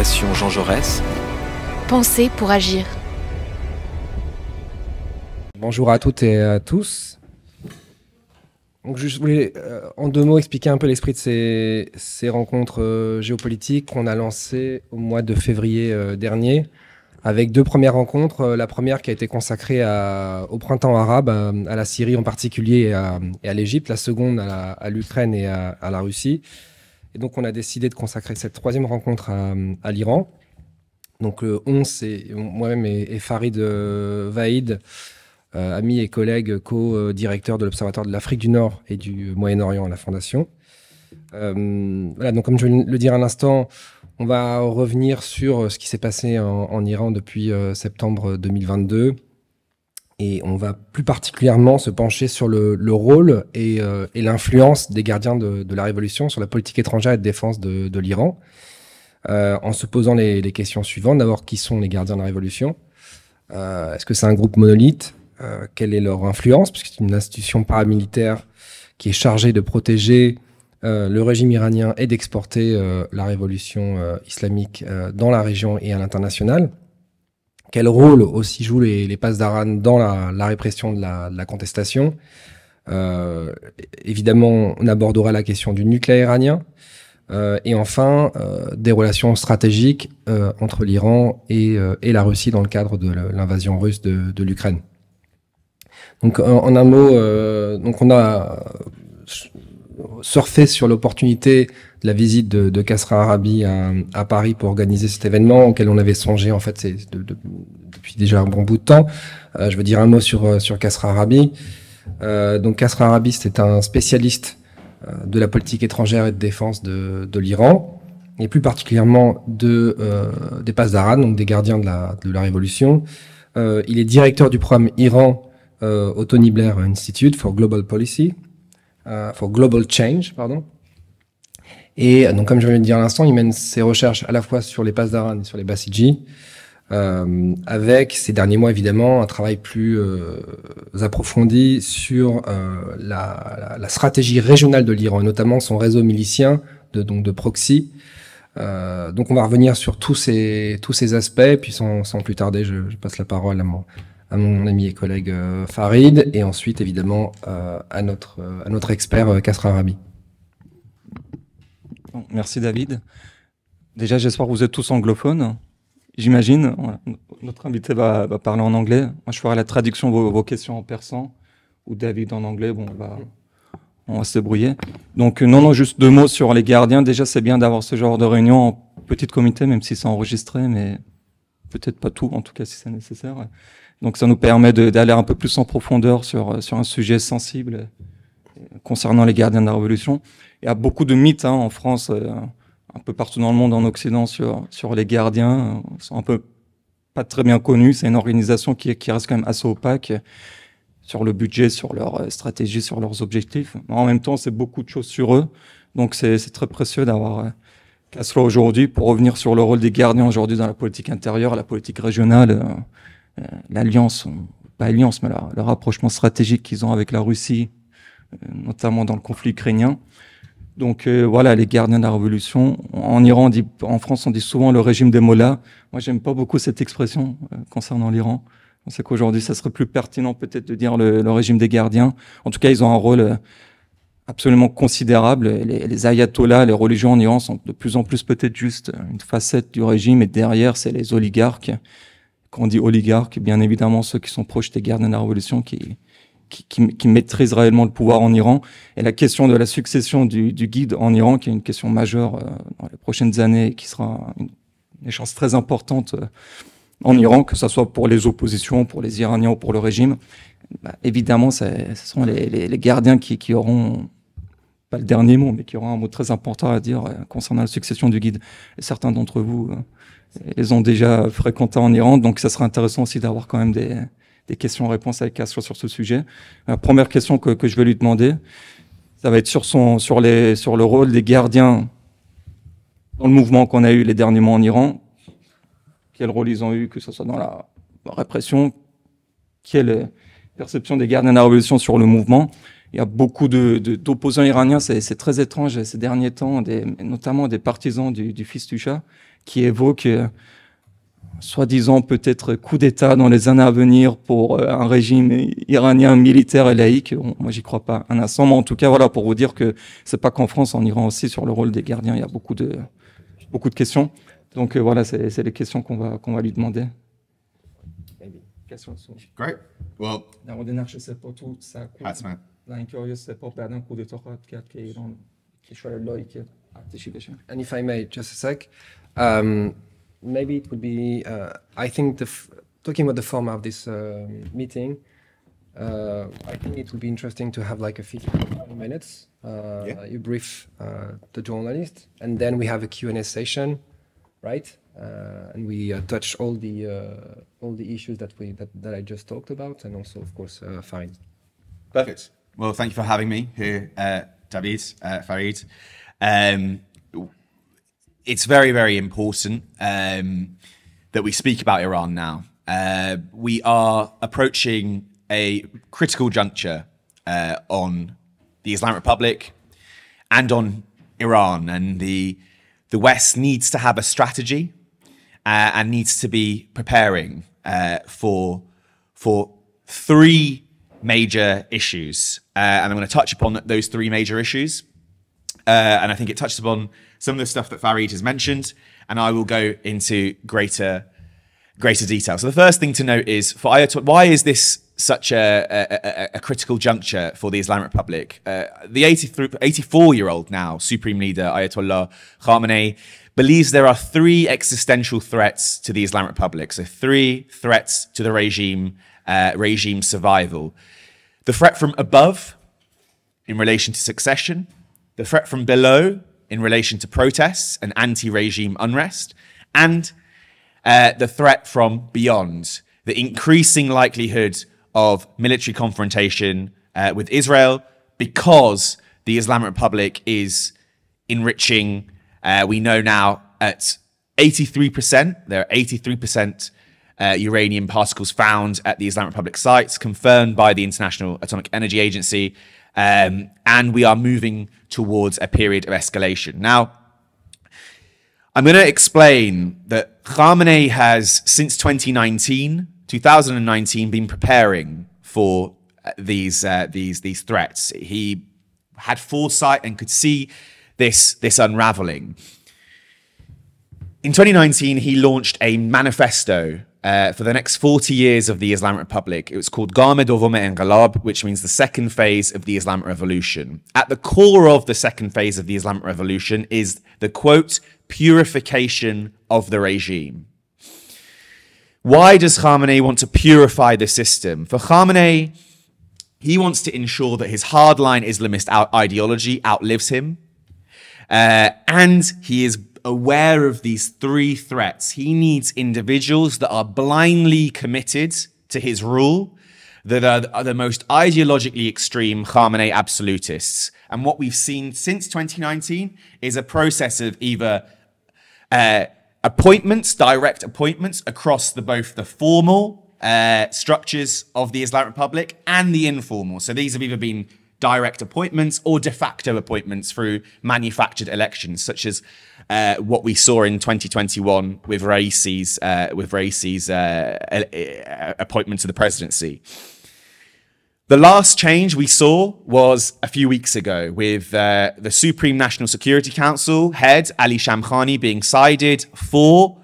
Fondation Jean Jaurès. Penser pour agir. Bonjour à toutes et à tous. Donc, je voulais en deux mots expliquer un peu l'esprit de ces rencontres géopolitiques qu'on a lancées au mois de février dernier, avec deux premières rencontres. La première qui a été consacrée au printemps arabe, à la Syrie en particulier et à l'Égypte, la seconde à l'Ukraine et à la Russie. Et donc on a décidé de consacrer cette troisième rencontre à l'Iran. Donc on, c'est moi-même et Farid Vaïd, ami et collègue co-directeur de l'Observatoire de l'Afrique du Nord et du Moyen-Orient à la Fondation. Voilà, donc comme je vais le dire à l'instant, on va revenir sur ce qui s'est passé en Iran depuis septembre 2022. Et on va plus particulièrement se pencher sur le rôle et l'influence des gardiens de la révolution sur la politique étrangère et de défense de l'Iran, en se posant les questions suivantes. D'abord, qui sont les gardiens de la révolution? Est-ce que c'est un groupe monolithe? Quelle est leur influence? Puisque c'est une institution paramilitaire qui est chargée de protéger le régime iranien et d'exporter la révolution islamique dans la région et à l'international. Quel rôle aussi jouent les Pasdarans dans la répression de la contestation? Évidemment, on abordera la question du nucléaire iranien. Et enfin, des relations stratégiques entre l'Iran et la Russie dans le cadre de l'invasion russe de l'Ukraine. Donc, en un mot, donc on a surfé sur l'opportunité de la visite de Kasra Aarabi à Paris pour organiser cet événement auquel on avait songé en fait depuis déjà un bon bout de temps. Je veux dire un mot sur Kasra Aarabi. Donc Kasra Aarabi, c'est un spécialiste de la politique étrangère et de défense de l'Iran, et plus particulièrement des Pasdarans, donc des gardiens de la révolution. Il est directeur du programme Iran au Tony Blair Institute for Global Policy, for Global Change, pardon. Et donc, comme je viens de le dire à l'instant, il mène ses recherches à la fois sur les Pasdarans et sur les Bassidji, avec ces derniers mois, évidemment, un travail plus approfondi sur la stratégie régionale de l'Iran, et notamment son réseau milicien de proxy. Donc, on va revenir sur tous ces aspects, puis sans plus tarder, je passe la parole à mon ami et collègue Farid, et ensuite, évidemment, à notre expert Kasra Aarabi. Merci David. Déjà, j'espère que vous êtes tous anglophones. J'imagine. Voilà. Notre invité va parler en anglais. Moi, je ferai la traduction de vos questions en persan, ou David en anglais. Bon, on va se débrouiller. Donc, non, juste deux mots sur les gardiens. Déjà, c'est bien d'avoir ce genre de réunion en petit comité, même si c'est enregistré, mais peut-être pas tout, en tout cas, si c'est nécessaire. Donc, ça nous permet d'aller un peu plus en profondeur sur un sujet sensible concernant les gardiens de la Révolution. Il y a beaucoup de mythes en France, un peu partout dans le monde, en Occident, sur les gardiens. Ils sont un peu pas très bien connus. C'est une organisation qui reste quand même assez opaque sur le budget, sur leur stratégie, sur leurs objectifs. Mais en même temps, c'est beaucoup de choses sur eux. Donc, c'est très précieux d'avoir Kasra aujourd'hui pour revenir sur le rôle des gardiens aujourd'hui dans la politique intérieure, la politique régionale, l'alliance, pas alliance, mais le rapprochement stratégique qu'ils ont avec la Russie, notamment dans le conflit ukrainien. Donc voilà, les gardiens de la révolution. En Iran, en France, on dit souvent le régime des mollahs. Moi, j'aime pas beaucoup cette expression concernant l'Iran. On sait qu'aujourd'hui, ça serait plus pertinent peut-être de dire le régime des gardiens. En tout cas, ils ont un rôle absolument considérable. Les ayatollahs, les religions en Iran sont de plus en plus peut-être juste une facette du régime, et derrière, c'est les oligarques. Quand on dit oligarques, bien évidemment, ceux qui sont proches des gardiens de la révolution, qui maîtrise réellement le pouvoir en Iran. Et la question de la succession du guide en Iran, qui est une question majeure dans les prochaines années, et qui sera une échéance très importante en Iran, que ce soit pour les oppositions, pour les Iraniens ou pour le régime. Évidemment, ce sont les gardiens qui auront, pas le dernier mot, mais qui auront un mot très important à dire concernant la succession du guide. Et certains d'entre vous les ont déjà fréquentés en Iran, donc ça sera intéressant aussi d'avoir quand même des questions-réponses avec Kasra sur ce sujet. La première question que je vais lui demander, ça va être sur le rôle des gardiens dans le mouvement qu'on a eu les derniers mois en Iran. Quel rôle ils ont eu, que ce soit dans la répression, quelle perception des gardiens de la révolution sur le mouvement, Il y a beaucoup d'opposants iraniens, c'est très étrange ces derniers temps, notamment des partisans du fils du Shah, qui évoquent soi-disant peut-être coup d'État dans les années à venir pour un régime iranien militaire et laïque. Bon, moi, j'y crois pas un instant, mais en tout cas, voilà, pour vous dire que c'est pas qu'en France, en Iran aussi, sur le rôle des gardiens, il y a beaucoup de questions. Donc voilà, c'est les questions qu'on va lui demander. Great. Well, حتما. And if I may, just a sec, maybe it would be, I think, talking about the format of this meeting, I think it would be interesting to have like a 15 minutes. You brief the journalist, and then we have a Q&A session, right? And we touch all the issues that I just talked about, and also, of course, Farid. Perfect. Well, thank you for having me here, David, Farid. It's very, very important that we speak about Iran now. We are approaching a critical juncture on the Islamic Republic and on Iran, and the West needs to have a strategy and needs to be preparing for three major issues. And I'm going to touch upon those three major issues. And I think it touches upon some of the stuff that Farid has mentioned, and I will go into greater detail. So the first thing to note is, for Ayatollah, why is this such a critical juncture for the Islamic Republic? The 84-year-old now Supreme Leader Ayatollah Khamenei believes there are three existential threats to the Islamic Republic. So three threats to the regime survival. The threat from above in relation to succession, the threat from below in relation to protests and anti-regime unrest, and the threat from beyond, the increasing likelihood of military confrontation with Israel because the Islamic Republic is enriching, we know now, at 83%. There are 83% uranium particles found at the Islamic Republic sites, confirmed by the International Atomic Energy Agency, and we are moving towards a period of escalation. Now, I'm going to explain that Khamenei has, since 2019, been preparing for these threats. He had foresight and could see this unraveling. In 2019, he launched a manifesto for the next 40 years of the Islamic Republic. It was called Game Dovam Enqilab, which means the second phase of the Islamic Revolution. At the core of the second phase of the Islamic Revolution is the, quote, purification of the regime. Why does Khamenei want to purify the system? For Khamenei, he wants to ensure that his hardline Islamist ideology outlives him. And he is aware of these three threats. He needs individuals that are blindly committed to his rule, that are the most ideologically extreme Khamenei absolutists. And what we've seen since 2019 is a process of either appointments, direct appointments across both the formal structures of the Islamic Republic and the informal. So these have either been direct appointments or de facto appointments through manufactured elections, such as what we saw in 2021 with Raisi's appointment to the presidency. The last change we saw was a few weeks ago with the Supreme National Security Council head, Ali Shamkhani, being sided for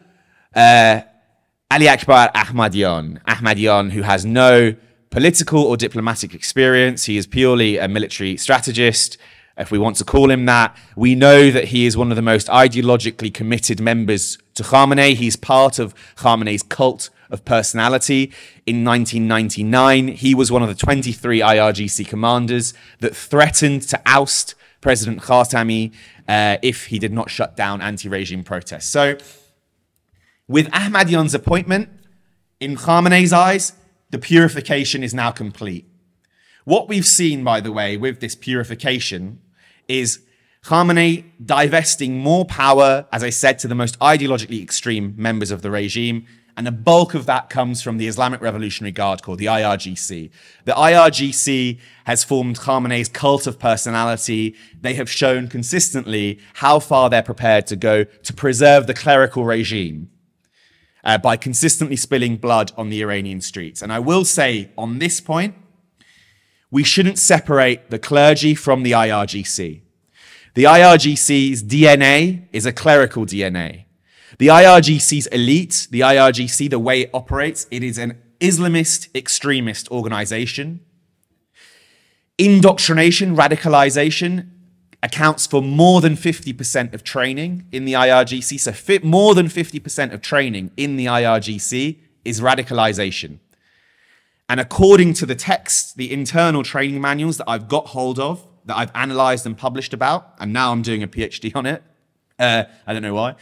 Ali Akbar Ahmadian, who has no political or diplomatic experience. He is purely a military strategist, if we want to call him that. We know that he is one of the most ideologically committed members to Khamenei. He's part of Khamenei's cult of personality. In 1999, he was one of the 23 IRGC commanders that threatened to oust President Khatami if he did not shut down anti-regime protests. So, with Ahmadian's appointment, in Khamenei's eyes, the purification is now complete. What we've seen, by the way, with this purification is Khamenei divesting more power, as I said, to the most ideologically extreme members of the regime, And the bulk of that comes from the Islamic Revolutionary Guard Corps, the IRGC. The IRGC has formed Khamenei's cult of personality. They have shown consistently how far they're prepared to go to preserve the clerical regime by consistently spilling blood on the Iranian streets. And I will say on this point, we shouldn't separate the clergy from the IRGC. The IRGC's DNA is a clerical DNA. The IRGC's elite, the IRGC, the way it operates, it is an Islamist extremist organization. Indoctrination, radicalization accounts for more than 50% of training in the IRGC. So more than 50% of training in the IRGC is radicalization. And according to the text, the internal training manuals that I've got hold of, that I've analyzed and published about, and now I'm doing a PhD on it, I don't know why.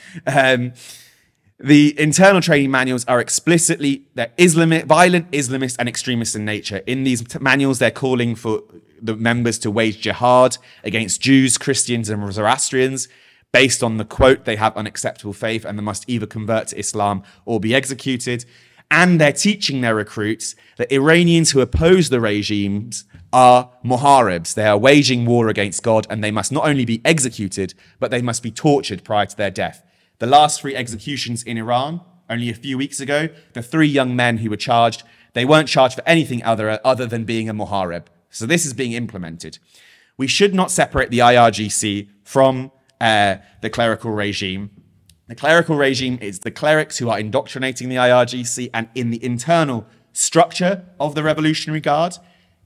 The internal training manuals are explicitly, they're violent, Islamist, and extremist in nature. In these manuals, they're calling for the members to wage jihad against Jews, Christians, and Zoroastrians, based on the quote, they have unacceptable faith and they must either convert to Islam or be executed. And they're teaching their recruits that Iranians who oppose the regimes are muharibs. They are waging war against God, and they must not only be executed, but they must be tortured prior to their death. The last 3 executions in Iran, only a few weeks ago, the 3 young men who were charged, they weren't charged for anything other than being a muharib. So this is being implemented. We should not separate the IRGC from the clerical regime. The clerical regime is the clerics who are indoctrinating the IRGC, and in the internal structure of the Revolutionary Guard,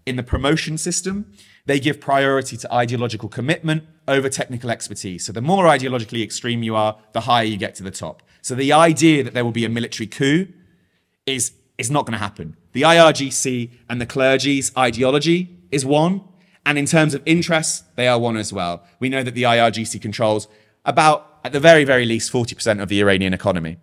in the promotion system, they give priority to ideological commitment over technical expertise. So the more ideologically extreme you are, the higher you get to the top. So the idea that there will be a military coup is not going to happen. The IRGC and the clergy's ideology is one, and in terms of interests, they are one as well. We know that the IRGC controls about, at the very, very least, 40% of the Iranian economy.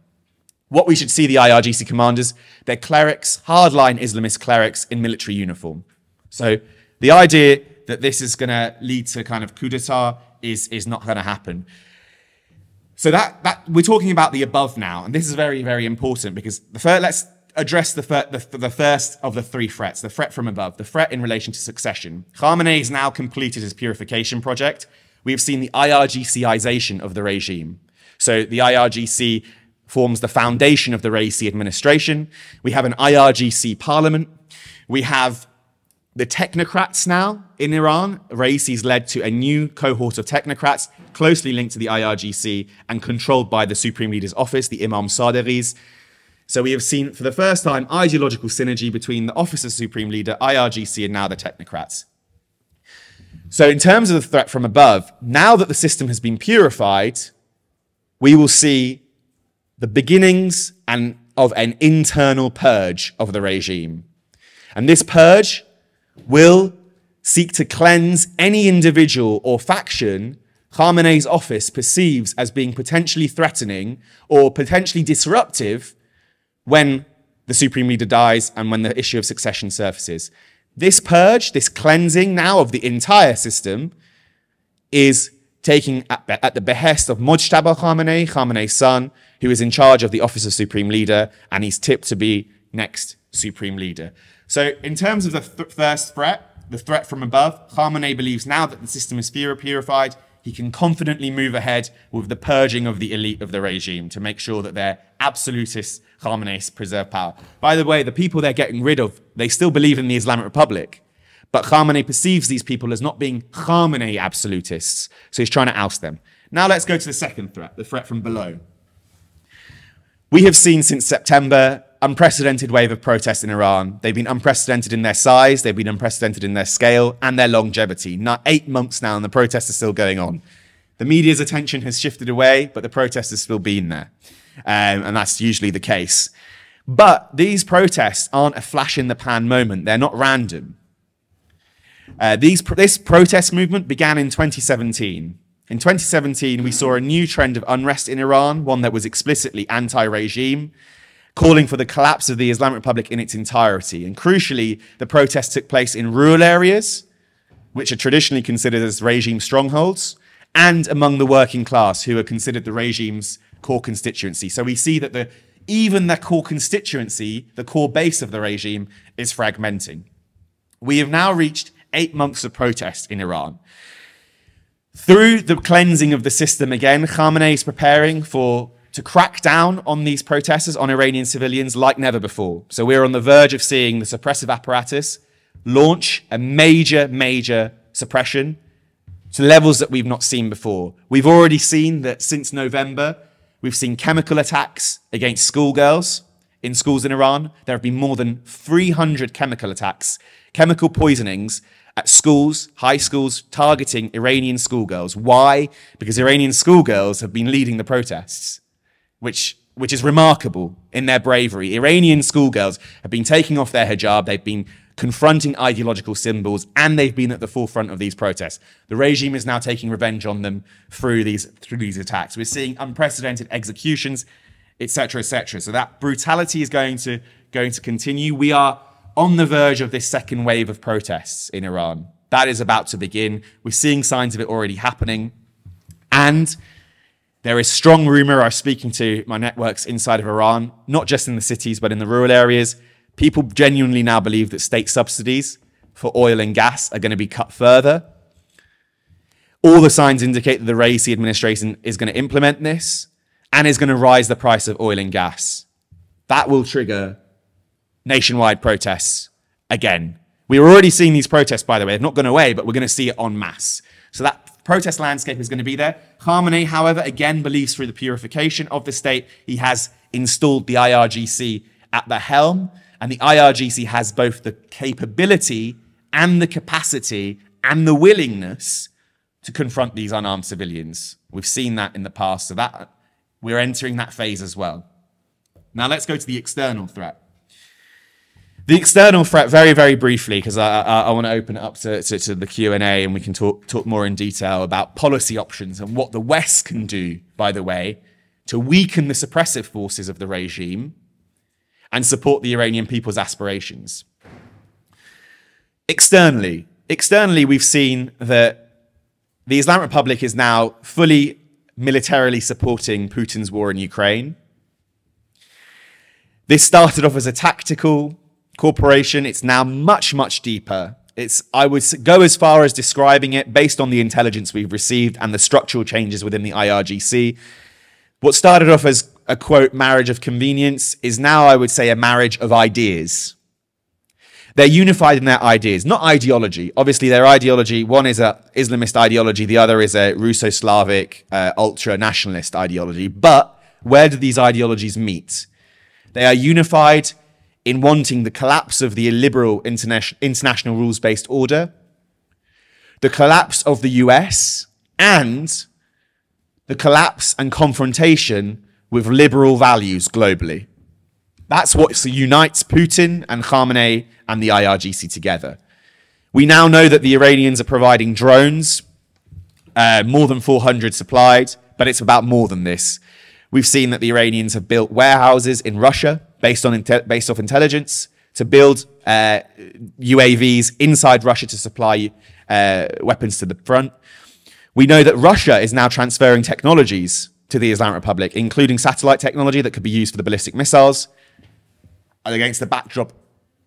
What we should see the IRGC commanders, they're clerics, hardline Islamist clerics in military uniform. So the idea that this is going to lead to kind of coup d'etat is not going to happen. So that we're talking about the above now, and this is very, very important because let's address the first of the 3 threats, the threat from above, the threat in relation to succession. Khamenei has now completed his purification project. We have seen the IRGCization of the regime. So the IRGC forms the foundation of the Raisi administration. We have an IRGC parliament. We have the technocrats now in Iran. Raisi's led to a new cohort of technocrats closely linked to the IRGC and controlled by the Supreme Leader's office, the Imam Saderis. So we have seen for the first time ideological synergy between the office of Supreme Leader, IRGC, and now the technocrats. So in terms of the threat from above, now that the system has been purified, we will see the beginnings of an internal purge of the regime. And this purge will seek to cleanse any individual or faction Khamenei's office perceives as being potentially threatening or potentially disruptive when the Supreme Leader dies and when the issue of succession surfaces. This purge, this cleansing now of the entire system, is taking at the behest of Mojtaba Khamenei, Khamenei's son, who is in charge of the office of Supreme Leader, and he's tipped to be next Supreme Leader. So in terms of the first threat, the threat from above, Khamenei believes now that the system is purified, he can confidently move ahead with the purging of the elite of the regime to make sure that their absolutist Khamenei preserve power. By the way, the people they're getting rid of, they still believe in the Islamic Republic, but Khamenei perceives these people as not being Khamenei absolutists, so he's trying to oust them. Now let's go to the second threat, the threat from below. We have seen since September unprecedented wave of protests in Iran. They've been unprecedented in their size, they've been unprecedented in their scale and their longevity. Not 8 months now and the protests are still going on. The media's attention has shifted away, but the protests have still been there. And that's usually the case. But these protests aren't a flash in the pan moment. They're not random. This protest movement began in 2017. In 2017, we saw a new trend of unrest in Iran, one that was explicitly anti-regime, calling for the collapse of the Islamic Republic in its entirety. And crucially, the protests took place in rural areas, which are traditionally considered as regime strongholds, and among the working class, who are considered the regime's core constituency. So we see that the even the core constituency, the core base of the regime, is fragmenting. We have now reached 8 months of protest in Iran. Through the cleansing of the system again, Khamenei is preparing to crack down on these protesters, on Iranian civilians, like never before. So we're on the verge of seeing the suppressive apparatus launch a major suppression to levels that we've not seen before. We've already seen that since November, we've seen chemical attacks against schoolgirls in schools in Iran. There have been more than 300 chemical attacks, chemical poisonings at schools, high schools, targeting Iranian schoolgirls. Why? Because Iranian schoolgirls have been leading the protests, which is remarkable in their bravery. Iranian schoolgirls have been taking off their hijab, they've been confronting ideological symbols, and they've been at the forefront of these protests. The regime is now taking revenge on them through these attacks. We're seeing unprecedented executions, etc., etc. So that brutality is going to continue. We are on the verge of this second wave of protests in Iran. That is about to begin. We're seeing signs of it already happening. And there is strong rumor, I was speaking to my networks inside of Iran, not just in the cities, but in the rural areas. People genuinely now believe that state subsidies for oil and gas are going to be cut further. All the signs indicate that the Raisi administration is going to implement this and is going to rise the price of oil and gas. That will trigger nationwide protests again. We're already seeing these protests, by the way. They've not gone away, but we're going to see it en masse. So that protest landscape is going to be there. Khamenei, however, again believes through the purification of the state, he has installed the IRGC at the helm. And the IRGC has both the capability and the capacity and the willingness to confront these unarmed civilians. We've seen that in the past, so that we're entering that phase as well. Now let's go to the external threat. The external threat, very briefly, because I want to open it up to the Q&A and we can talk more in detail about policy options and what the West can do, by the way, to weaken the suppressive forces of the regime and support the Iranian people's aspirations. Externally, we've seen that the Islamic Republic is now fully militarily supporting Putin's war in Ukraine. This started off as a tactical cooperation. It's now much deeper. I would go as far as describing it, based on the intelligence we've received and the structural changes within the IRGC. What started off as a, quote, marriage of convenience is now, I would say, a marriage of ideas. They're unified in their ideas, not ideology. Obviously, their ideology, one is an Islamist ideology, the other is a Russo-Slavic, ultra-nationalist ideology. But where do these ideologies meet? They are unified in wanting the collapse of the illiberal international rules-based order, the collapse of the US, and the collapse and confrontation with liberal values globally. That's what unites Putin and Khamenei and the IRGC together. We now know that the Iranians are providing drones, more than 400 supplied, but it's about more than this. We've seen that the Iranians have built warehouses in Russia based off intelligence to build UAVs inside Russia to supply weapons to the front. We know that Russia is now transferring technologies to the Islamic Republic, including satellite technology that could be used for the ballistic missiles. And against the backdrop,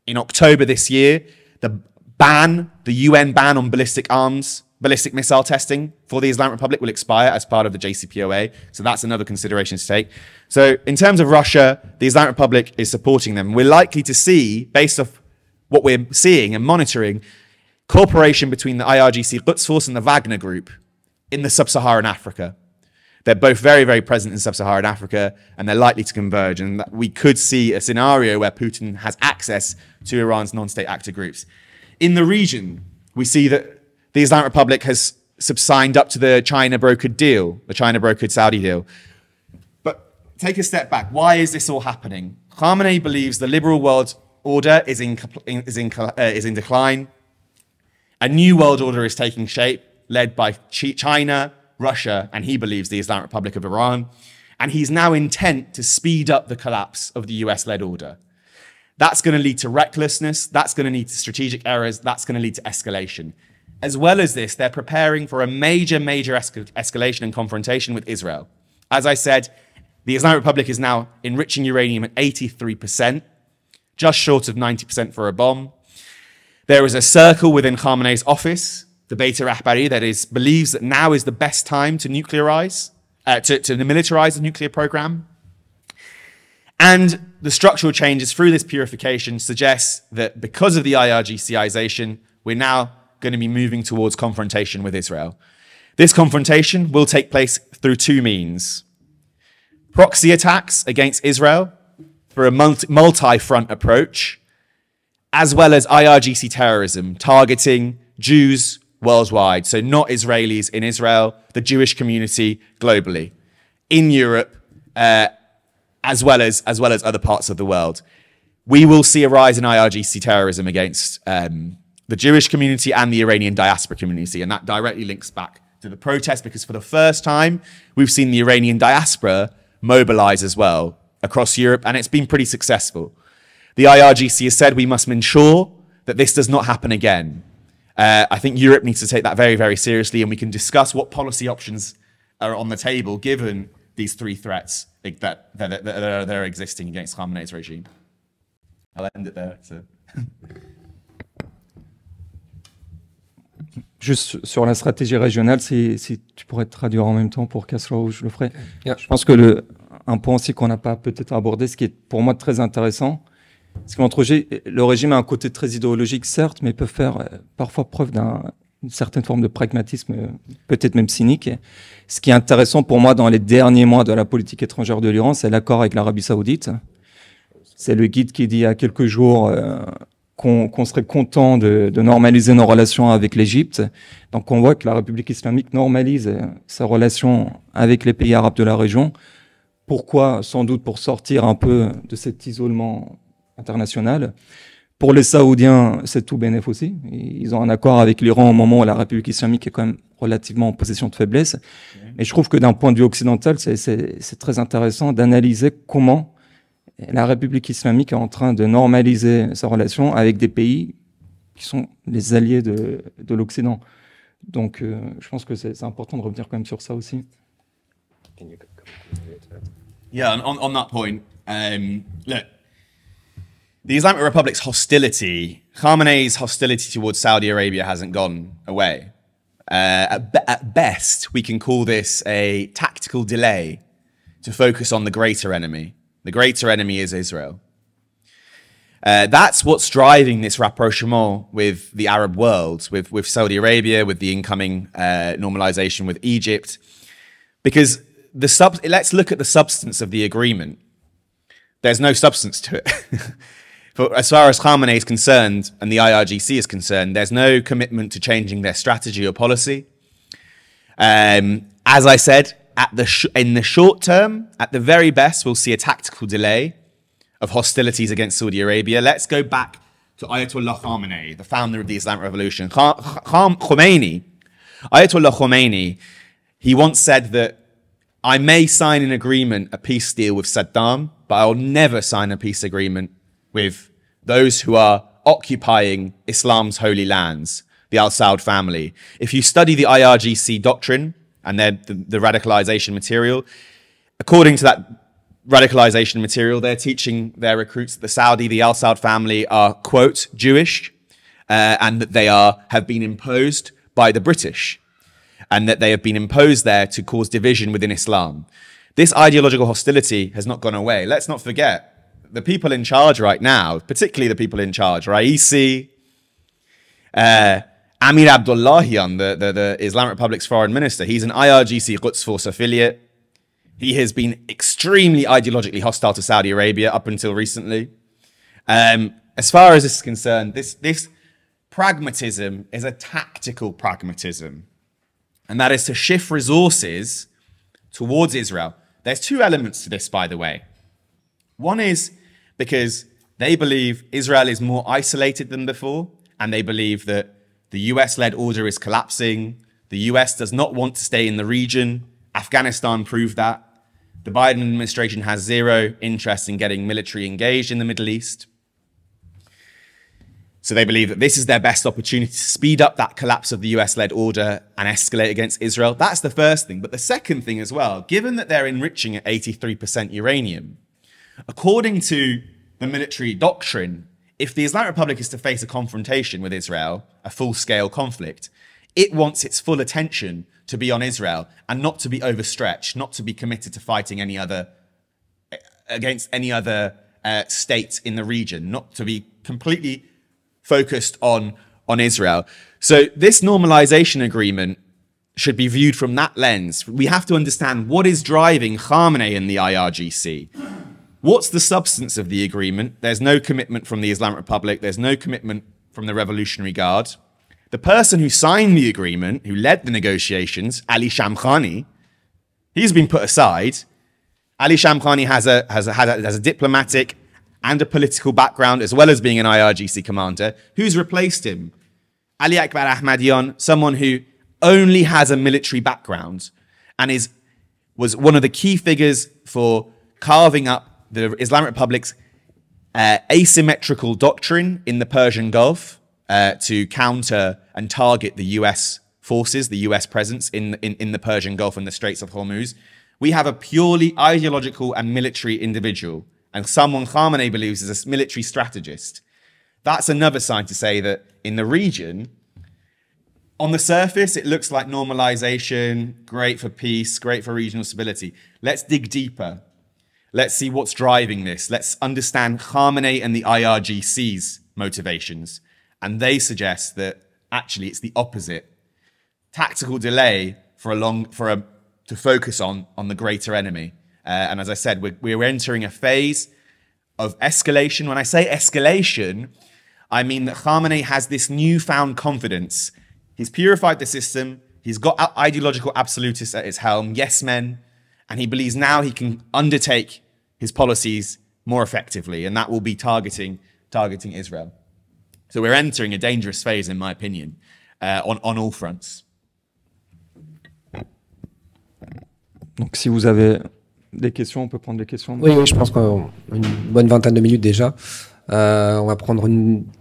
in October this year, the UN ban on ballistic missile testing for the Islamic Republic will expire as part of the JCPOA. So that's another consideration to take. So in terms of Russia, the Islamic Republic is supporting them. We're likely to see, based off what we're seeing and monitoring, cooperation between the IRGC Quds Force and the Wagner Group in the sub-Saharan Africa. They're both very present in sub-Saharan Africa, and they're likely to converge. And we could see a scenario where Putin has access to Iran's non-state actor groups. In the region, we see that the Islamic Republic has signed up to the China-brokered deal, the China-brokered Saudi deal. But take a step back. Why is this all happening? Khamenei believes the liberal world order is in decline. A new world order is taking shape, led by China, Russia, and he believes the Islamic Republic of Iran. And he's now intent to speed up the collapse of the US-led order. That's going to lead to recklessness. That's going to lead to strategic errors. That's going to lead to escalation. As well as this, they're preparing for a major escalation and confrontation with Israel. As I said, The Islamic Republic is now enriching uranium at 83%, just short of 90% for a bomb. There is a circle within Khamenei's office, the Beit Rahbari, that believes that now is the best time to nuclearize, to militarize the nuclear program. And the structural changes through this purification suggest that because of the IRGCization, we're now going to be moving towards confrontation with Israel. This confrontation will take place through two means. Proxy attacks against Israel through a multi-front approach, as well as IRGC terrorism targeting Jews worldwide. So not Israelis in Israel, the Jewish community globally, in Europe, as well as other parts of the world. We will see a rise in IRGC terrorism against the Jewish community and the Iranian diaspora community. And that directly links back to the protest, because for the first time, we've seen the Iranian diaspora mobilize as well across Europe, and it's been pretty successful. The IRGC has said we must ensure that this does not happen again. I think Europe needs to take that very, very seriously, and we can discuss what policy options are on the table given these three threats that are existing against Khamenei's regime. I'll end it there. So. Juste sur la stratégie régionale, si tu pourrais te traduire en même temps pour Kasra, je le ferai. Yeah. Je pense que un point aussi qu'on n'a pas peut-être abordé, ce qui est pour moi très intéressant, c'est que le régime a un côté très idéologique, certes, mais peut faire parfois preuve d'une certaine forme de pragmatisme, peut-être même cynique. Ce qui est intéressant pour moi dans les derniers mois de la politique étrangère de l'Iran, c'est l'accord avec l'Arabie Saoudite. C'est le guide qui dit il y a quelques jours qu'on serait content de normaliser nos relations avec l'Égypte. Donc on voit que la République islamique normalise ses relations avec les pays arabes de la région. Pourquoi? Sans doute pour sortir un peu de cet isolement international. Pour les Saoudiens, c'est tout bénef aussi. Ils ont un accord avec l'Iran au moment où la République islamique est quand même relativement en position de faiblesse. Et je trouve que d'un point de vue occidental, c'est très intéressant d'analyser comment la République islamique est en train de normaliser sa relation avec des pays qui sont les alliés de l'Occident. Donc, je pense que c'est important de revenir quand même sur ça aussi. Yeah, on that point, look, the Islamic Republic's hostility, Khamenei's hostility towards Saudi Arabia hasn't gone away. At best, we can call this a tactical delay to focus on the greater enemy. The greater enemy is Israel. That's what's driving this rapprochement with the Arab world, with Saudi Arabia, with the incoming normalization with Egypt. Because let's look at the substance of the agreement. There's no substance to it. As far as Khamenei is concerned and the IRGC is concerned, there's no commitment to changing their strategy or policy. As I said, in the short term, at the very best, we'll see a tactical delay of hostilities against Saudi Arabia. Let's go back to Ayatollah Khamenei, the founder of the Islamic Revolution. Ayatollah Khomeini, he once said that I may sign an agreement, a peace deal with Saddam, but I'll never sign a peace agreement with those who are occupying Islam's holy lands, the Al Saud family. If you study the IRGC doctrine and the radicalization material, according to that radicalization material, they're teaching their recruits that the Al Saud family are, quote, Jewish, and that they have been imposed by the British, and that they have been imposed there to cause division within Islam. This ideological hostility has not gone away. Let's not forget, the people in charge right now, particularly the people in charge, Raisi, Amir Abdullahian, the Islamic Republic's foreign minister, he's an IRGC Quds Force affiliate. He has been extremely ideologically hostile to Saudi Arabia up until recently. As far as this is concerned, this pragmatism is a tactical pragmatism. And that is to shift resources towards Israel. There's two elements to this, by the way. One is because they believe Israel is more isolated than before, and they believe that the US-led order is collapsing. The US does not want to stay in the region. Afghanistan proved that. The Biden administration has zero interest in getting military engaged in the Middle East. So they believe that this is their best opportunity to speed up that collapse of the US-led order and escalate against Israel. That's the first thing. But the second thing as well, given that they're enriching at 83% uranium, according to the military doctrine, if the Islamic Republic is to face a confrontation with Israel, a full-scale conflict, it wants its full attention to be on Israel and not to be overstretched, not to be committed to fighting against any other state in the region, not to be completely focused on Israel. So this normalization agreement should be viewed from that lens. We have to understand what is driving Khamenei and the IRGC. What's the substance of the agreement? There's no commitment from the Islamic Republic. There's no commitment from the Revolutionary Guard. The person who signed the agreement, who led the negotiations, Ali Shamkhani, he's been put aside. Ali Shamkhani has a diplomatic and a political background, as well as being an IRGC commander. Who's replaced him? Ali Akbar Ahmadian, someone who only has a military background and was one of the key figures for carving up the Islamic Republic's asymmetrical doctrine in the Persian Gulf to counter and target the US forces, the US presence in the Persian Gulf and the Straits of Hormuz. We have a purely ideological and military individual, and someone Khamenei believes is a military strategist. That's another sign to say that in the region, on the surface, it looks like normalization, great for peace, great for regional stability. Let's dig deeper. Let's see what's driving this. Let's understand Khamenei and the IRGC's motivations. And they suggest that actually it's the opposite. Tactical delay to focus on the greater enemy. And as I said, we're entering a phase of escalation. When I say escalation, I mean that Khamenei has this newfound confidence. He's purified the system. He's got ideological absolutists at his helm, yes men, and he believes now he can undertake his policies more effectively, and that will be targeting Israel. So we're entering a dangerous phase, in my opinion, on all fronts. Donc si vous avez des questions, on peut prendre des questions. Oui, je pense qu'on a une bonne vingtaine de minutes déjà. On va prendre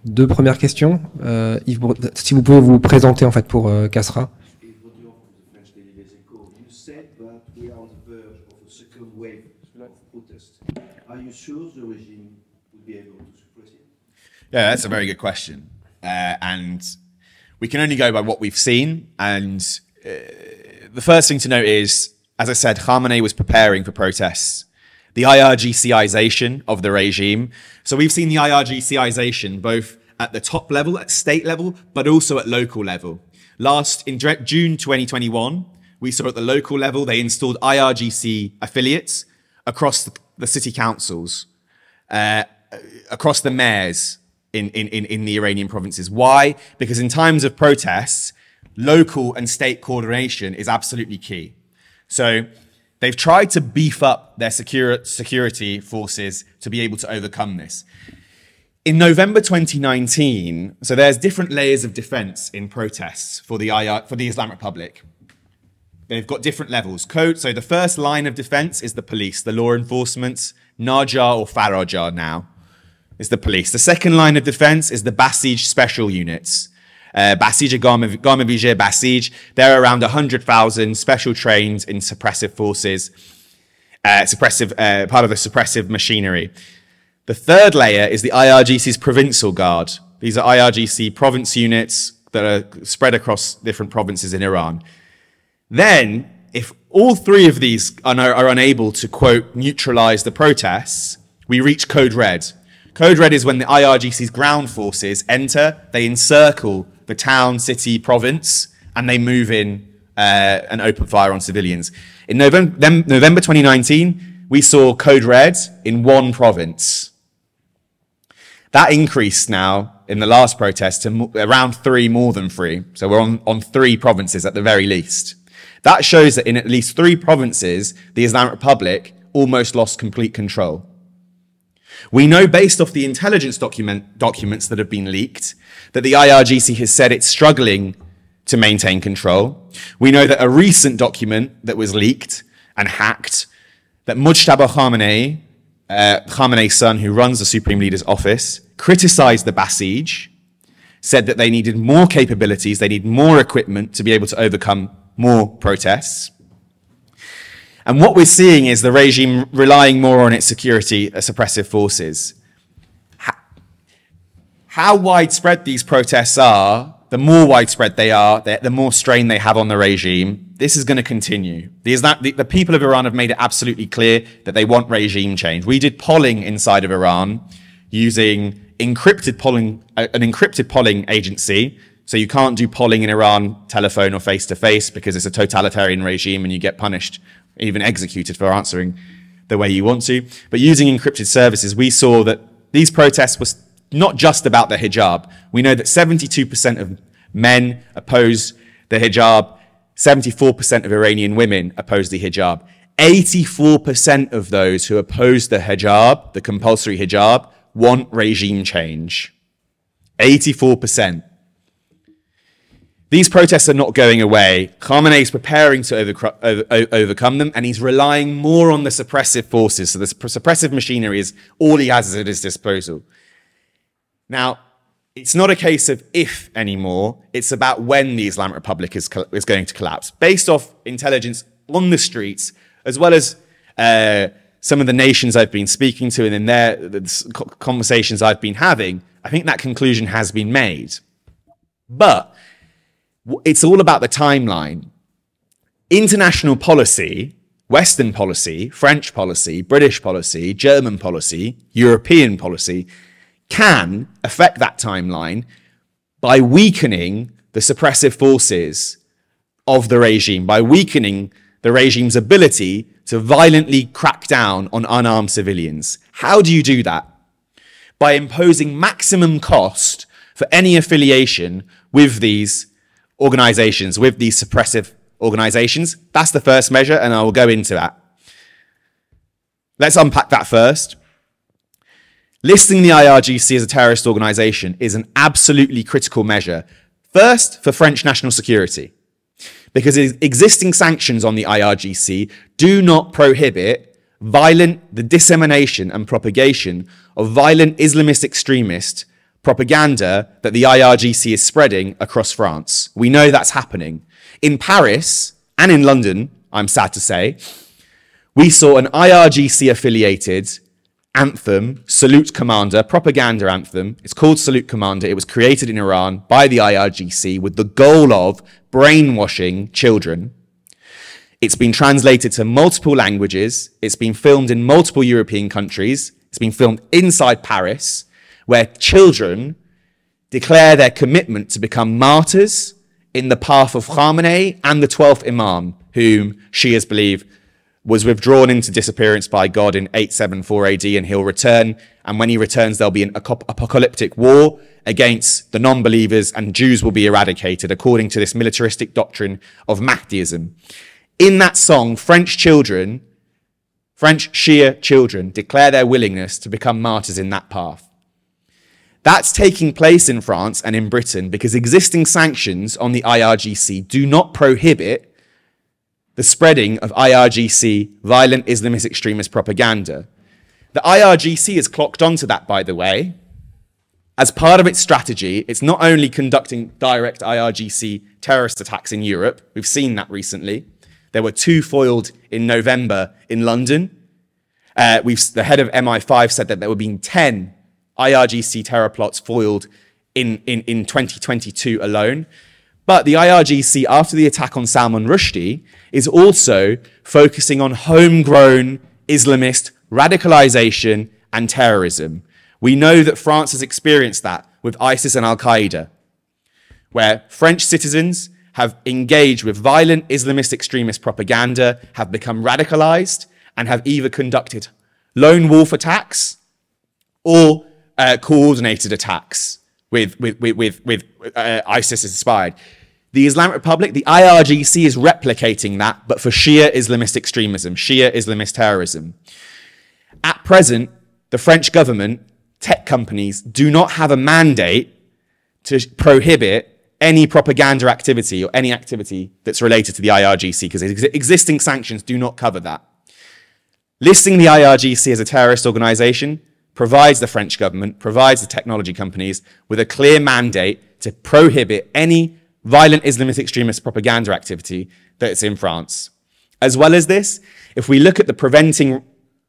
deux premières questions. Yves, si vous pouvez vous présenter en fait pour Kasra. Yeah, that's a very good question. And we can only go by what we've seen. And the first thing to note is, as I said, Khamenei was preparing for protests. The IRGCization of the regime. So we've seen the IRGCization both at the top level, at state level, but also at local level. In June 2021, we saw at the local level, they installed IRGC affiliates across the city councils, across the mayors in the Iranian provinces. Why? Because in times of protests, local and state coordination is absolutely key. So they've tried to beef up their security forces to be able to overcome this. In November 2019, so there's different layers of defense in protests for the Islamic Republic. They've got different levels. So the first line of defense is the police, the law enforcement, Najar or Farajar now is the police. The second line of defense is the Basij special units. Basij, Garmavije, Basij, they're around 100,000 special trained in suppressive forces, part of the suppressive machinery. The third layer is the IRGC's provincial guard. These are IRGC province units that are spread across different provinces in Iran. Then, if all three of these are unable to, quote, neutralize the protests, we reach Code Red. Code Red is when the IRGC's ground forces enter, they encircle the town, city, province, and they move in and open fire on civilians. In November 2019, we saw Code Red in one province. That increased now in the last protest to around more than three. So we're on 3 provinces at the very least. That shows that in at least 3 provinces, the Islamic Republic almost lost complete control. We know based off the intelligence documents that have been leaked that the IRGC has said it's struggling to maintain control. We know that a recent document that was leaked and hacked, that Mujtaba Khamenei, Khamenei's son who runs the Supreme Leader's office, criticized the Basij said that they needed more capabilities, they need more equipment to be able to overcome more protests. And what we're seeing is the regime relying more on its security suppressive forces. How widespread these protests are, the more widespread they are, the more strain they have on the regime. This is going to continue. The people of Iran have made it absolutely clear that they want regime change. We did polling inside of Iran using an encrypted polling agency. So you can't do polling in Iran telephone or face-to-face because it's a totalitarian regime and you get punished, even executed for answering the way you want to. But using encrypted services, we saw that these protests were not just about the hijab. We know that 72% of men oppose the hijab, 74% of Iranian women oppose the hijab. 84% of those who oppose the hijab, the compulsory hijab, want regime change. 84%. These protests are not going away. Khamenei is preparing to overcome them, and he's relying more on the suppressive forces. So the suppressive machinery is all he has at his disposal. Now, it's not a case of if anymore. It's about when the Islamic Republic is going to collapse. Based off intelligence on the streets, as well as some of the nations I've been speaking to and in the conversations I've been having, I think that conclusion has been made. But it's all about the timeline. International policy, Western policy, French policy, British policy, German policy, European policy, can affect that timeline by weakening the suppressive forces of the regime, by weakening the regime's ability to violently crack down on unarmed civilians. How do you do that? By imposing maximum cost for any affiliation with these organizations, with these suppressive organizations. That's the first measure, and I will go into that. Let's unpack that first. Listing the IRGC as a terrorist organization is an absolutely critical measure. First, for French national security, because existing sanctions on the IRGC do not prohibit the dissemination and propagation of violent Islamist extremist propaganda that the IRGC is spreading across France. We know that's happening. In Paris and in London, I'm sad to say, we saw an IRGC-affiliated anthem, Salute Commander, propaganda anthem. It's called Salute Commander. It was created in Iran by the IRGC with the goal of brainwashing children. It's been translated to multiple languages. It's been filmed in multiple European countries. It's been filmed inside Paris, where children declare their commitment to become martyrs in the path of Khamenei and the 12th Imam, whom Shias believe was withdrawn into disappearance by God in 874 AD, and he'll return. And when he returns, there'll be an apocalyptic war against the non-believers, and Jews will be eradicated according to this militaristic doctrine of Mahdiism. In that song, French Shia children declare their willingness to become martyrs in that path. That's taking place in France and in Britain because existing sanctions on the IRGC do not prohibit the spreading of IRGC violent Islamist extremist propaganda. The IRGC has clocked onto that, by the way. As part of its strategy, it's not only conducting direct IRGC terrorist attacks in Europe. We've seen that recently. There were 2 foiled in November in London. The head of MI5 said that there were being 10 IRGC terror plots foiled in 2022 alone. But the IRGC, after the attack on Salman Rushdie, is also focusing on homegrown Islamist radicalization and terrorism. We know that France has experienced that with ISIS and Al-Qaeda, where French citizens have engaged with violent Islamist extremist propaganda, have become radicalized, and have either conducted lone wolf attacks or coordinated attacks with ISIS inspired. The Islamic Republic, the IRGC, is replicating that, but for Shia Islamist extremism, Shia Islamist terrorism. At present, the French government, tech companies, do not have a mandate to prohibit any propaganda activity or any activity that's related to the IRGC, because existing sanctions do not cover that. Listing the IRGC as a terrorist organization provides the French government, provides the technology companies with a clear mandate to prohibit any violent Islamist extremist propaganda activity that's in France. As well as this, if we look at the preventing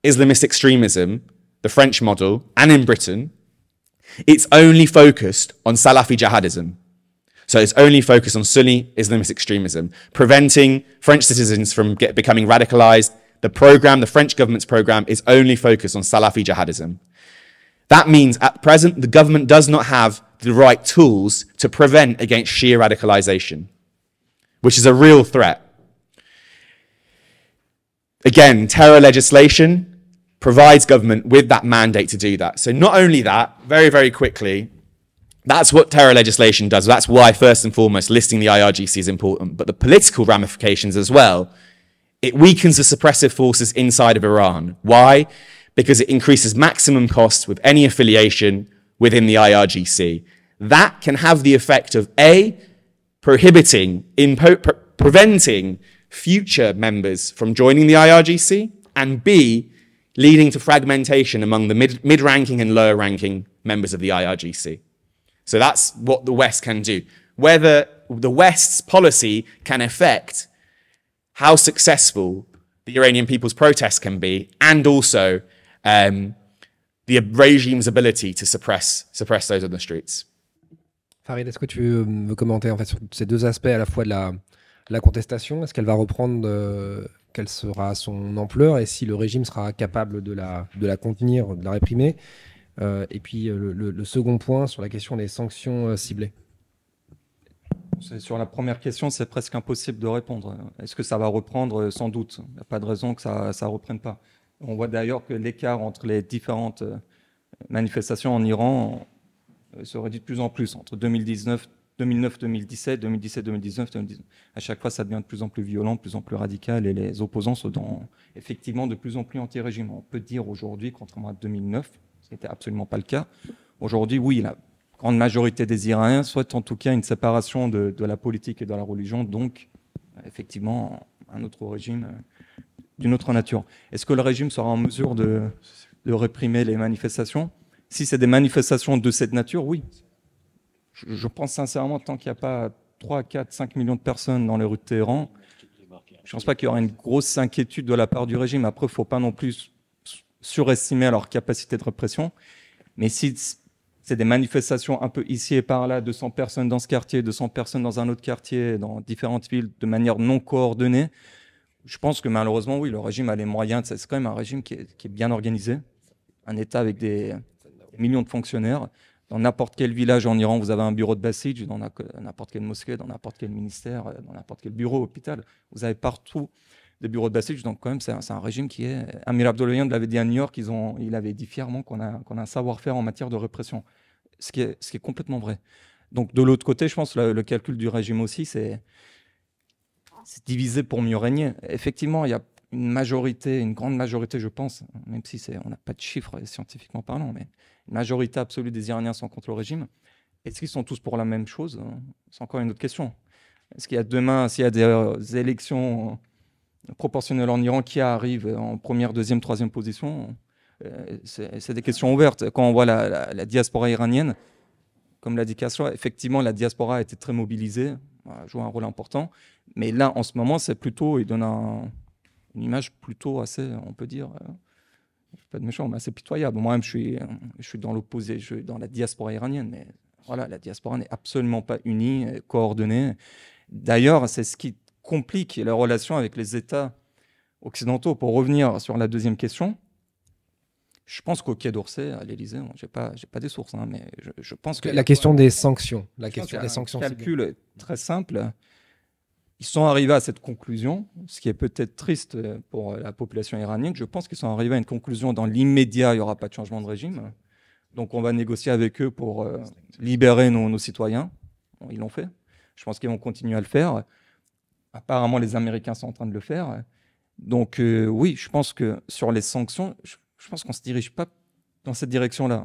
Islamist extremism, the French model, and in Britain, it's only focused on Salafi jihadism. So it's only focused on Sunni Islamist extremism, preventing French citizens from becoming radicalized. The French government's program is only focused on Salafi jihadism. That means at present, the government does not have the right tools to prevent against Shia radicalization, which is a real threat. Again, terror legislation provides government with that mandate to do that. So not only that, very, very quickly, that's what terror legislation does. That's why, first and foremost, listing the IRGC is important. But the political ramifications as well, it weakens the suppressive forces inside of Iran. Why? Because it increases maximum cost with any affiliation within the IRGC. That can have the effect of A, prohibiting, preventing future members from joining the IRGC, and B, leading to fragmentation among the mid-ranking and lower-ranking members of the IRGC. So that's what the West can do. Whether the West's policy can affect how successful the Iranian people's protests can be, and also the regime's ability to suppress those on the streets. Farid, est-ce que tu veux commenter en fait sur ces deux aspects, à la fois de la contestation, est-ce qu'elle va reprendre, quelle sera son ampleur, et si le régime sera capable de la contenir, de la réprimer, et puis le second point sur la question des sanctions ciblées. Sur la première question, c'est presque impossible de répondre. Est-ce que ça va reprendre? Sans doute. Il n'y a pas de raison que ça ne reprenne pas. On voit d'ailleurs que l'écart entre les différentes manifestations en Iran se réduit de plus en plus. Entre 2009, 2017, 2019, 2019. À chaque fois, ça devient de plus en plus violent, de plus en plus radical, et les opposants sont effectivement de plus en plus anti-régime. On peut dire aujourd'hui, contrairement à 2009, ce n'était absolument pas le cas. Aujourd'hui, oui, la grande majorité des Iraniens souhaitent en tout cas une séparation de la politique et de la religion, donc effectivement un autre régime d'une autre nature. Est-ce que le régime sera en mesure de réprimer les manifestations? Si c'est des manifestations de cette nature, oui. Je pense sincèrement, tant qu'il n'y a pas 3, 4, 5 millions de personnes dans les rues de Téhéran, je ne pense pas qu'il y aura une grosse inquiétude de la part du régime. Après, il ne faut pas non plus surestimer leur capacité de répression. Mais si c'est des manifestations un peu ici et par là, 200 personnes dans ce quartier, 200 personnes dans un autre quartier, dans différentes villes, de manière non coordonnée, je pense que malheureusement, oui, le régime a les moyens. C'est quand même un régime qui est bien organisé, un État avec des millions de fonctionnaires. Dans n'importe quel village en Iran, vous avez un bureau de Basij, dans n'importe quelle mosquée, dans n'importe quel ministère, dans n'importe quel bureau, hôpital. Vous avez partout des bureaux de Basij. Donc quand même, c'est un régime qui est... Amir Abdollahian l'avait dit à New York, il avait dit fièrement qu'on a un savoir-faire en matière de répression, ce qui est complètement vrai. Donc de l'autre côté, je pense que le calcul du régime aussi, c'est diviser pour mieux régner. Effectivement, il y a une grande majorité, je pense, même si on n'a pas de chiffres scientifiquement parlant, mais une majorité absolue des Iraniens sont contre le régime. Est-ce qu'ils sont tous pour la même chose? C'est encore une autre question. Est-ce qu'il y a demain, s'il y a des élections proportionnelles en Iran qui arrivent en première, deuxième, troisième position? C'est des questions ouvertes. Quand on voit la diaspora iranienne, comme l'a dit Kasra, effectivement, la diaspora a été très mobilisée, joue un rôle important. Mais là, en ce moment, c'est plutôt, il donne une image plutôt assez, on peut dire, pas de méchant, mais assez pitoyable. Moi-même, je suis dans l'opposé, je suis dans la diaspora iranienne, mais voilà, la diaspora n'est absolument pas unie, coordonnée. D'ailleurs, c'est ce qui complique les relations avec les États occidentaux. Pour revenir sur la deuxième question, je pense qu'au Quai d'Orsay, à l'Élysée, j'ai pas des sources, hein, mais je pense que... La question des sanctions. La question des sanctions. Le calcul est très simple. Ils sont arrivés à cette conclusion, ce qui est peut-être triste pour la population iranienne. Je pense qu'ils sont arrivés à une conclusion dans l'immédiat, il n'y aura pas de changement de régime. Donc on va négocier avec eux pour libérer nos citoyens. Bon, ils l'ont fait. Je pense qu'ils vont continuer à le faire. Apparemment, les Américains sont en train de le faire. Donc oui, je pense que sur les sanctions, je pense qu'on ne se dirige pas dans cette direction-là.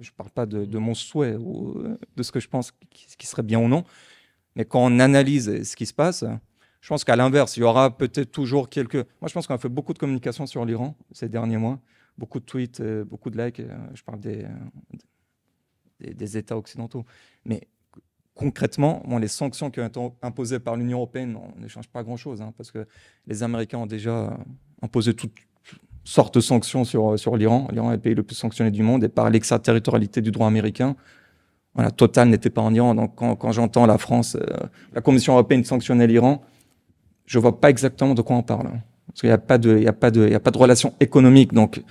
Je ne parle pas de mon souhait ou de ce que je pense qui serait bien ou non. Mais quand on analyse ce qui se passe, je pense qu'à l'inverse, il y aura peut-être toujours quelques... Moi, je pense qu'on a fait beaucoup de communication sur l'Iran ces derniers mois. Beaucoup de tweets, beaucoup de likes. Je parle des États occidentaux. Mais concrètement, bon, les sanctions qui ont été imposées par l'Union européenne ne changent pas grand-chose, hein, parce que les Américains ont déjà imposé toutes sortes de sanctions sur l'Iran. L'Iran est le pays le plus sanctionné du monde, et par l'extraterritorialité du droit américain, voilà, Total n'était pas en Iran. Donc quand j'entends la France, la Commission européenne sanctionner l'Iran, je vois pas exactement de quoi on parle, hein, parce qu'il n'y a pas de relation économique. Donc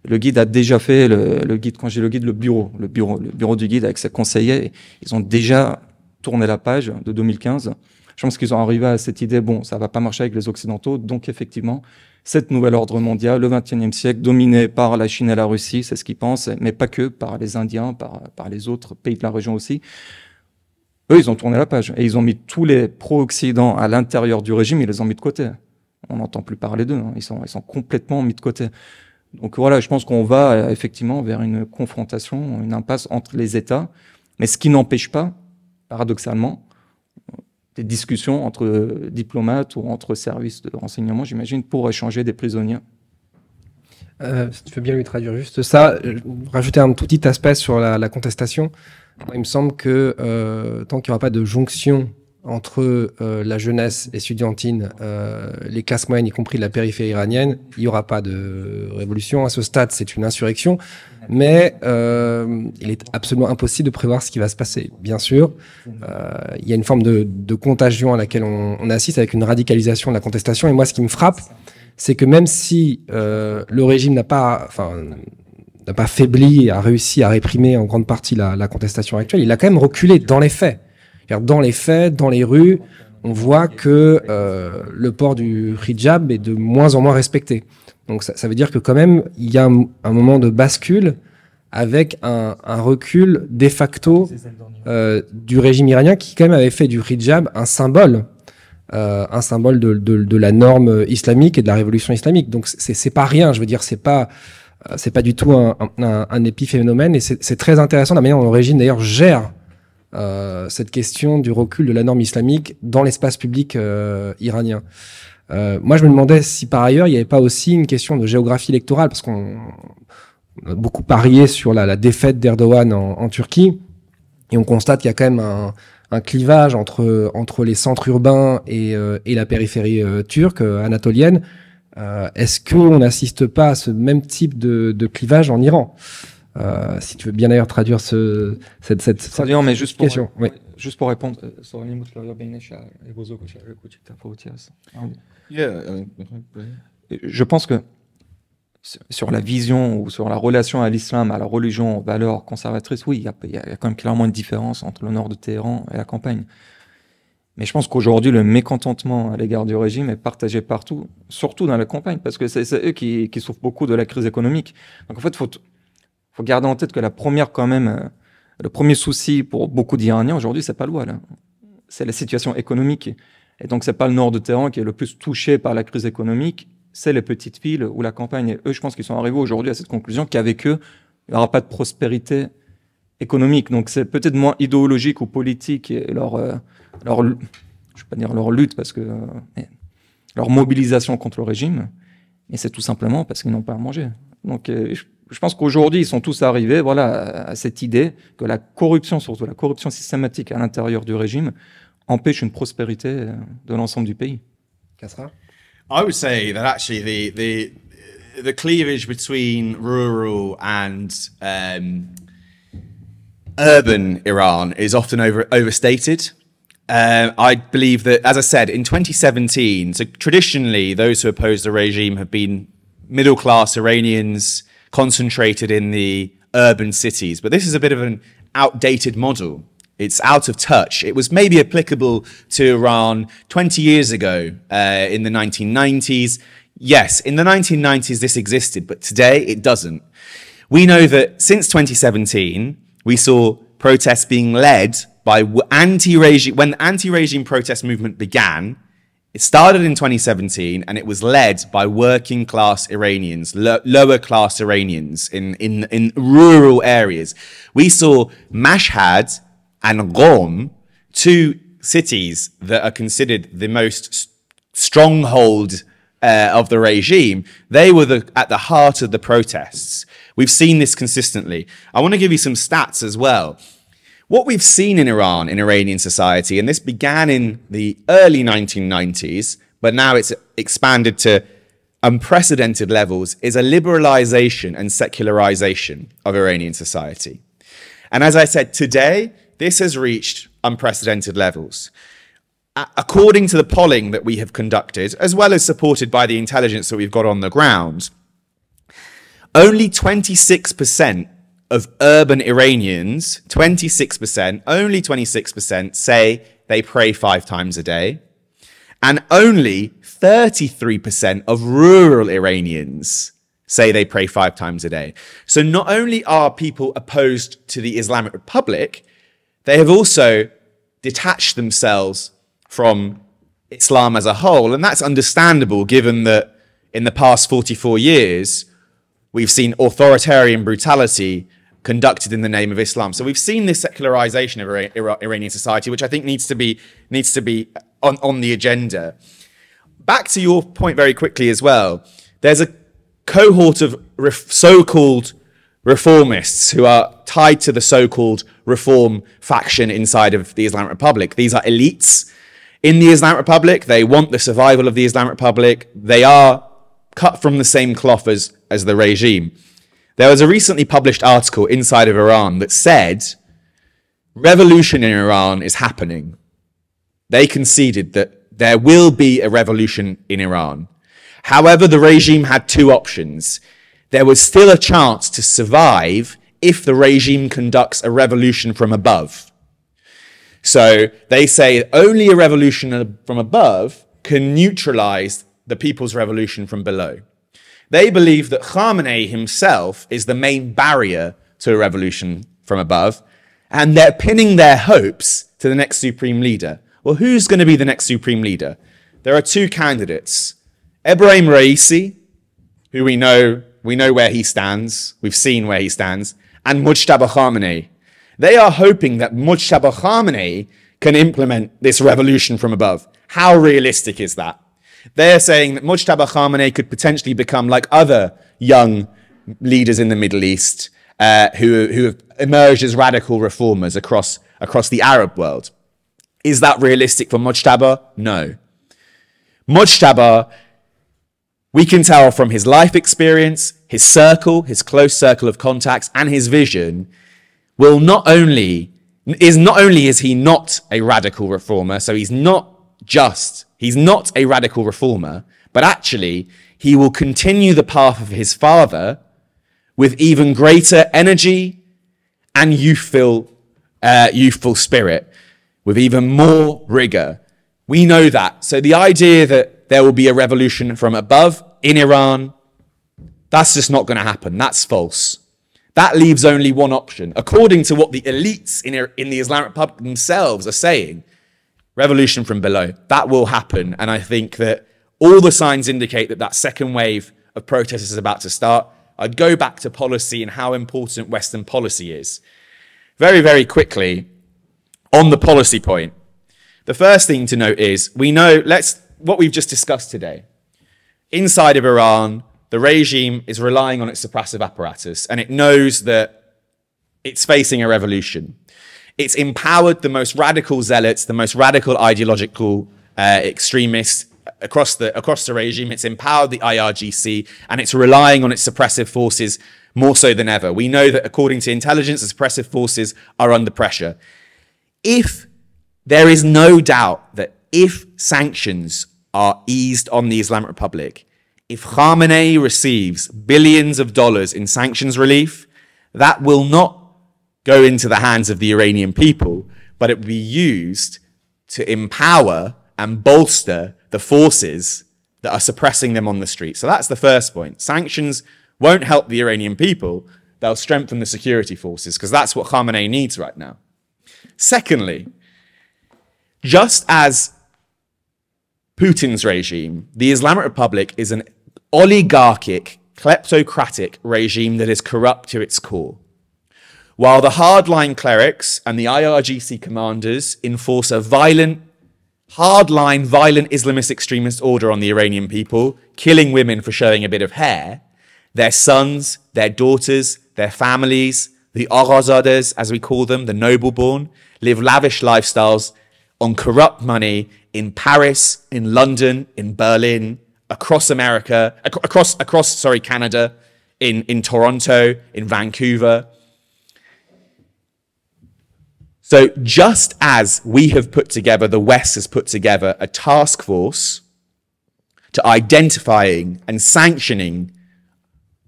le guide a déjà fait le guide. Quand j'ai le guide, le bureau du guide avec ses conseillers, ils ont déjà tourné la page de 2015. Je pense qu'ils ont arrivé à cette idée, bon, ça va pas marcher avec les Occidentaux, donc effectivement, cette nouvelle ordre mondial, le XXIe siècle, dominé par la Chine et la Russie, c'est ce qu'ils pensent, mais pas que, par les Indiens, par les autres pays de la région aussi. Eux, ils ont tourné la page, et ils ont mis tous les pro-Occidents à l'intérieur du régime, ils les ont mis de côté. On n'entend plus parler d'eux, hein. Ils sont complètement mis de côté. Donc voilà, je pense qu'on va effectivement vers une confrontation, une impasse entre les États, mais ce qui n'empêche pas, paradoxalement, des discussions entre diplomates ou entre services de renseignement, j'imagine, pour échanger des prisonniers. Si tu veux bien lui traduire juste ça, rajouter un tout petit aspect sur la contestation. Moi, il me semble que tant qu'il n'y aura pas de jonction entre la jeunesse estudiantine, les classes moyennes, y compris de la périphérie iranienne, il n'y aura pas de révolution. À ce stade, c'est une insurrection. Mais il est absolument impossible de prévoir ce qui va se passer. Bien sûr, il y a une forme de contagion à laquelle on assiste avec une radicalisation de la contestation. Et moi, ce qui me frappe, c'est que même si le régime n'a pas faibli, a réussi à réprimer en grande partie la contestation actuelle, il a quand même reculé dans les faits. Dans les faits, dans les rues, on voit que le port du hijab est de moins en moins respecté. Donc ça veut dire que quand même, il y a un moment de bascule avec un recul de facto du régime iranien qui quand même avait fait du hijab un symbole de la norme islamique et de la révolution islamique. Donc c'est pas rien, je veux dire, c'est pas du tout un épiphénomène, et c'est très intéressant la manière dont le régime d'ailleurs gère cette question du recul de la norme islamique dans l'espace public iranien. Moi, je me demandais si par ailleurs, il n'y avait pas aussi une question de géographie électorale, parce qu'on a beaucoup parié sur la défaite d'Erdogan en Turquie, et on constate qu'il y a quand même un clivage entre les centres urbains et la périphérie turque, anatolienne. Est-ce qu'on n'assiste pas à ce même type de clivage en Iran? Si tu veux bien d'ailleurs traduire cette mais juste pour, question. Oui. Juste pour répondre. Je pense que sur la vision ou sur la relation à l'islam, à la religion, aux valeurs conservatrices, oui, il y a quand même clairement une différence entre le nord de Téhéran et la campagne. Mais je pense qu'aujourd'hui, le mécontentement à l'égard du régime est partagé partout, surtout dans la campagne, parce que c'est eux qui souffrent beaucoup de la crise économique. Donc en fait, faut garder en tête que le premier souci pour beaucoup d'Iraniens aujourd'hui, c'est pas le voile, c'est la situation économique. Et donc c'est pas le nord de Téhéran qui est le plus touché par la crise économique, c'est les petites villes ou la campagne. Et eux, je pense qu'ils sont arrivés aujourd'hui à cette conclusion qu'avec eux, il n'y aura pas de prospérité économique. Donc c'est peut-être moins idéologique ou politique et leur je vais pas dire leur lutte, parce que leur mobilisation contre le régime, mais c'est tout simplement parce qu'ils n'ont pas à manger. Donc je pense qu'aujourd'hui, ils sont tous arrivés, voilà, à cette idée que la corruption, surtout la corruption systématique à l'intérieur du régime, empêche une prospérité de l'ensemble du pays. Kasra? I would say that actually the cleavage between rural and urban Iran is often overstated. I believe that, as I said, in 2017, so traditionally those who oppose the regime have been middle-class Iranians concentrated in the urban cities. But this is a bit of an outdated model. It's out of touch. It was maybe applicable to Iran 20 years ago in the 1990s. Yes, in the 1990s this existed, but today it doesn't. We know that since 2017, we saw protests being led by anti-regime. When the anti-regime protest movement began, it started in 2017 and it was led by working class Iranians, lower class Iranians in rural areas. We saw Mashhad and Qom, two cities that are considered the most stronghold of the regime. They were at the heart of the protests. We've seen this consistently. I want to give you some stats as well. What we've seen in Iran, in Iranian society, and this began in the early 1990s, but now it's expanded to unprecedented levels, is a liberalization and secularization of Iranian society. And as I said, today, this has reached unprecedented levels. According to the polling that we have conducted, as well as supported by the intelligence that we've got on the ground, only 26% of urban Iranians, 26%, only 26% say they pray 5 times a day. And only 33% of rural Iranians say they pray 5 times a day. So not only are people opposed to the Islamic Republic, they have also detached themselves from Islam as a whole. And that's understandable given that in the past 44 years, we've seen authoritarian brutality conducted in the name of Islam. So we've seen this secularization of Iranian society, which I think needs to be on the agenda. Back to your point very quickly as well. There's a cohort of so-called reformists who are tied to the so-called reform faction inside of the Islamic Republic. These are elites in the Islamic Republic. They want the survival of the Islamic Republic. They are cut from the same cloth as the regime. There was a recently published article inside of Iran that said revolution in Iran is happening. They conceded that there will be a revolution in Iran. However, the regime had 2 options. There was still a chance to survive if the regime conducts a revolution from above. So they say only a revolution from above can neutralize the people's revolution from below. They believe that Khamenei himself is the main barrier to a revolution from above, and they're pinning their hopes to the next supreme leader. Well, who's going to be the next supreme leader? There are 2 candidates. Ebrahim Raisi, who we know where he stands, we've seen where he stands, and Mujtaba Khamenei. They are hoping that Mujtaba Khamenei can implement this revolution from above. How realistic is that? They're saying that Mujtaba Khamenei could potentially become like other young leaders in the Middle East who have emerged as radical reformers across the Arab world. Is that realistic for Mujtaba? No. Mujtaba, we can tell from his life experience, his circle, his close circle of contacts, and his vision, not only is he not a radical reformer, so he's not a radical reformer, but actually he will continue the path of his father with even greater energy and youthful spirit, with even more rigor. We know that. So the idea that there will be a revolution from above in Iran, that's just not going to happen. That's false. That leaves only one option. According to what the elites in the Islamic Republic themselves are saying, revolution from below. That will happen. And I think that all the signs indicate that that second wave of protests is about to start. I'd go back to policy and how important Western policy is. Very, very quickly, on the policy point, the first thing to note is we know, what we've just discussed today. Inside of Iran, the regime is relying on its suppressive apparatus, and it knows that it's facing a revolution. It's empowered the most radical zealots, the most radical ideological extremists across the regime. It's empowered the IRGC, and it's relying on its suppressive forces more so than ever. We know that according to intelligence, the suppressive forces are under pressure. If there is no doubt that if sanctions are eased on the Islamic Republic, if Khamenei receives billions of dollars in sanctions relief, that will not go into the hands of the Iranian people, but it will be used to empower and bolster the forces that are suppressing them on the street. So that's the first point. Sanctions won't help the Iranian people. They'll strengthen the security forces, because that's what Khamenei needs right now. Secondly, just as Putin's regime, the Islamic Republic is an oligarchic, kleptocratic regime that is corrupt to its core. While the hardline clerics and the IRGC commanders enforce a violent Islamist extremist order on the Iranian people, killing women for showing a bit of hair, their sons, their daughters, their families, the Arazades, as we call them, the noble-born, live lavish lifestyles on corrupt money in Paris, in London, in Berlin, across America, across Canada, in Toronto, in Vancouver. So just as we have put together, the West has put together a task force to identifying and sanctioning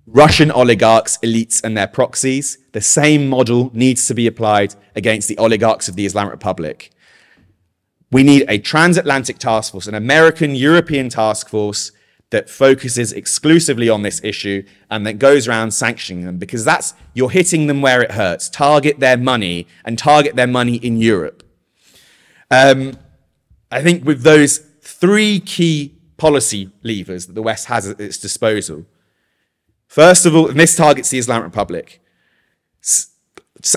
Russian oligarchs, elites, and their proxies, the same model needs to be applied against the oligarchs of the Islamic Republic. We need a transatlantic task force, an American-European task force that focuses exclusively on this issue and that goes around sanctioning them, because that's, you're hitting them where it hurts. Target their money, and target their money in Europe. I think with those three key policy levers that the West has at its disposal, first of all, and this targets the Islamic Republic,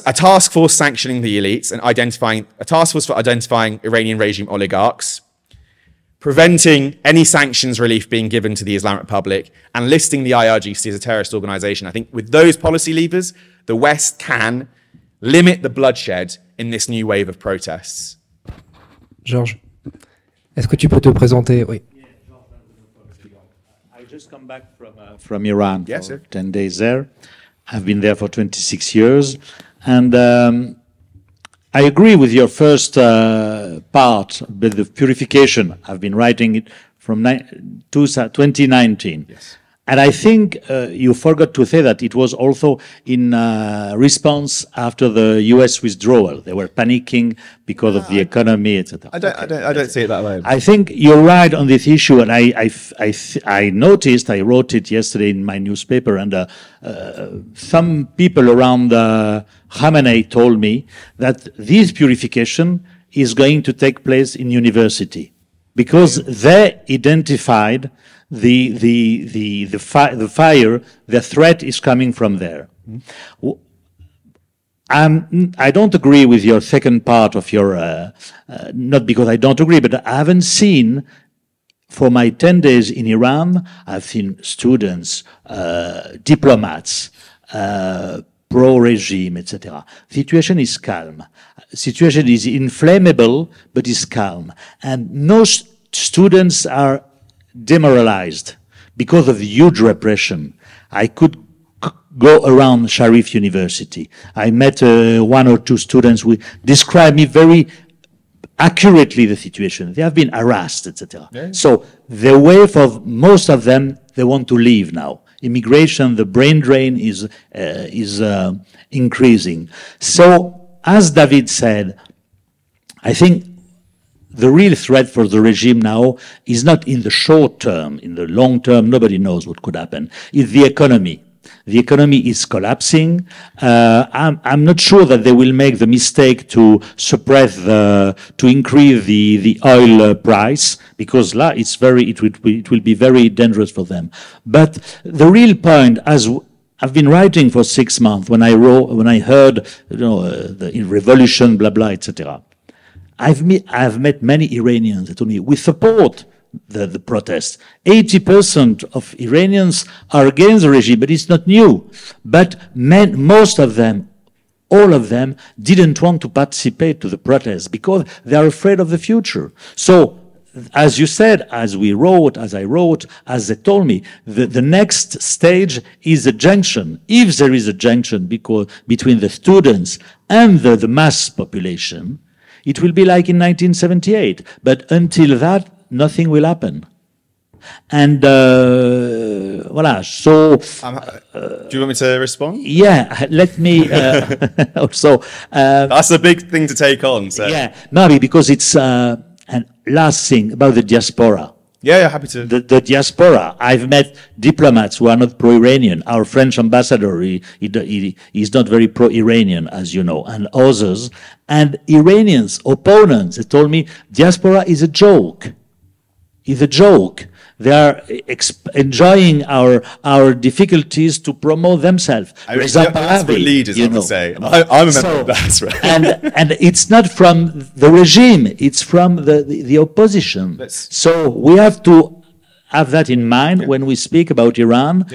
a task force sanctioning the elites and a task force for identifying Iranian regime oligarchs, preventing any sanctions relief being given to the Islamic Republic, and listing the IRGC as a terrorist organization. I think with those policy levers, the West can limit the bloodshed in this new wave of protests. Georges, est-ce que tu peux te présenter? Oui. I just come back from Iran for Yes, sir. 10 days there. I've been there for 26 years. And I agree with your first part, but the purification, I've been writing it from 2019. Yes. And I think you forgot to say that it was also in response after the US withdrawal. They were panicking because of the economy, etc. I don't see it that way. I think you're right on this issue, and I noticed, I wrote it yesterday in my newspaper, and some people around Khamenei told me that this purification is going to take place in university, because they identified the fire, the threat is coming from there. I don't agree with your second part of your, not because I don't agree, but I haven't seen, for my 10 days in Iran, I've seen students, diplomats, pro-regime, etc. Situation is calm. Situation is inflammable, but is calm. And no students are demoralized because of the huge repression. I could go around Sharif University. I met one or two students who described me very accurately the situation. They have been harassed, etc. Yeah. So the way for most of them, they want to leave now. Immigration, the brain drain is increasing. So, as David said, I think the real threat for the regime now is not in the short term. In the long term, nobody knows what could happen. It's the economy. The economy is collapsing. I'm not sure that they will make the mistake to suppress to increase the oil price, because it will be very dangerous for them. But the real point, as I've been writing for 6 months, when I heard, the revolution, blah blah, etc. I've met many Iranians that told me, we support the protests. 80% of Iranians are against the regime, but it's not new. But most of them, all of them, didn't want to participate to the protests because they are afraid of the future. So, as you said, as I wrote, as they told me, the next stage is a junction. If there is a junction between the students and the mass population, it will be like in 1978. But until that, nothing will happen. And voilà. So, do you want me to respond? Yeah, let me also. That's a big thing to take on. So. Yeah, no, because it's and last thing about the diaspora. Yeah, happy to. The diaspora. I've met diplomats who are not pro-Iranian. Our French ambassador, he's not very pro-Iranian, as you know, and others. And Iranians, opponents, they told me diaspora is a joke. It's a joke. They are enjoying our difficulties to promote themselves. That's what leaders have to say. I'm a member of that. Right? And it's not from the regime, it's from the opposition. So we have to have that in mind when we speak about Iran.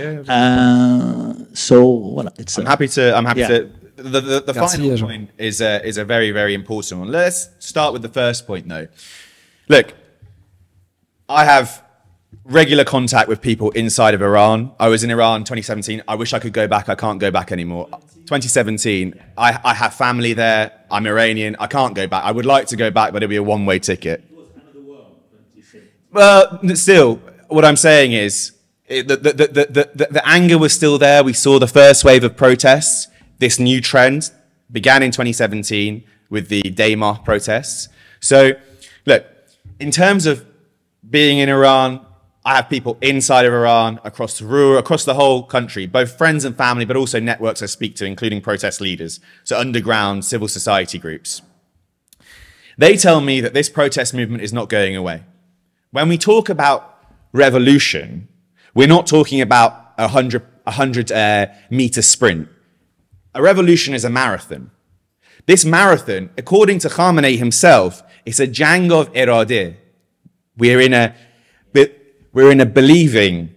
So well, I'm happy to. the final point is a very, very important one. Let's start with the first point, though. Look, I have regular contact with people inside of Iran. I was in Iran 2017. I wish I could go back. I can't go back anymore. 2017, I have family there. I'm Iranian. I can't go back. I would like to go back, but it'd be a one-way ticket. Well, still, what I'm saying is the anger was still there. We saw the first wave of protests. This new trend began in 2017 with the Daymah protests. So, look, in terms of being in Iran, I have people inside of Iran, across the rural, across the whole country, both friends and family, but also networks I speak to, including protest leaders, so underground civil society groups. They tell me that this protest movement is not going away. When we talk about revolution, we're not talking about a 100-meter sprint. A revolution is a marathon. This marathon, according to Khamenei himself, is a jang of iradeh. We're in a believing,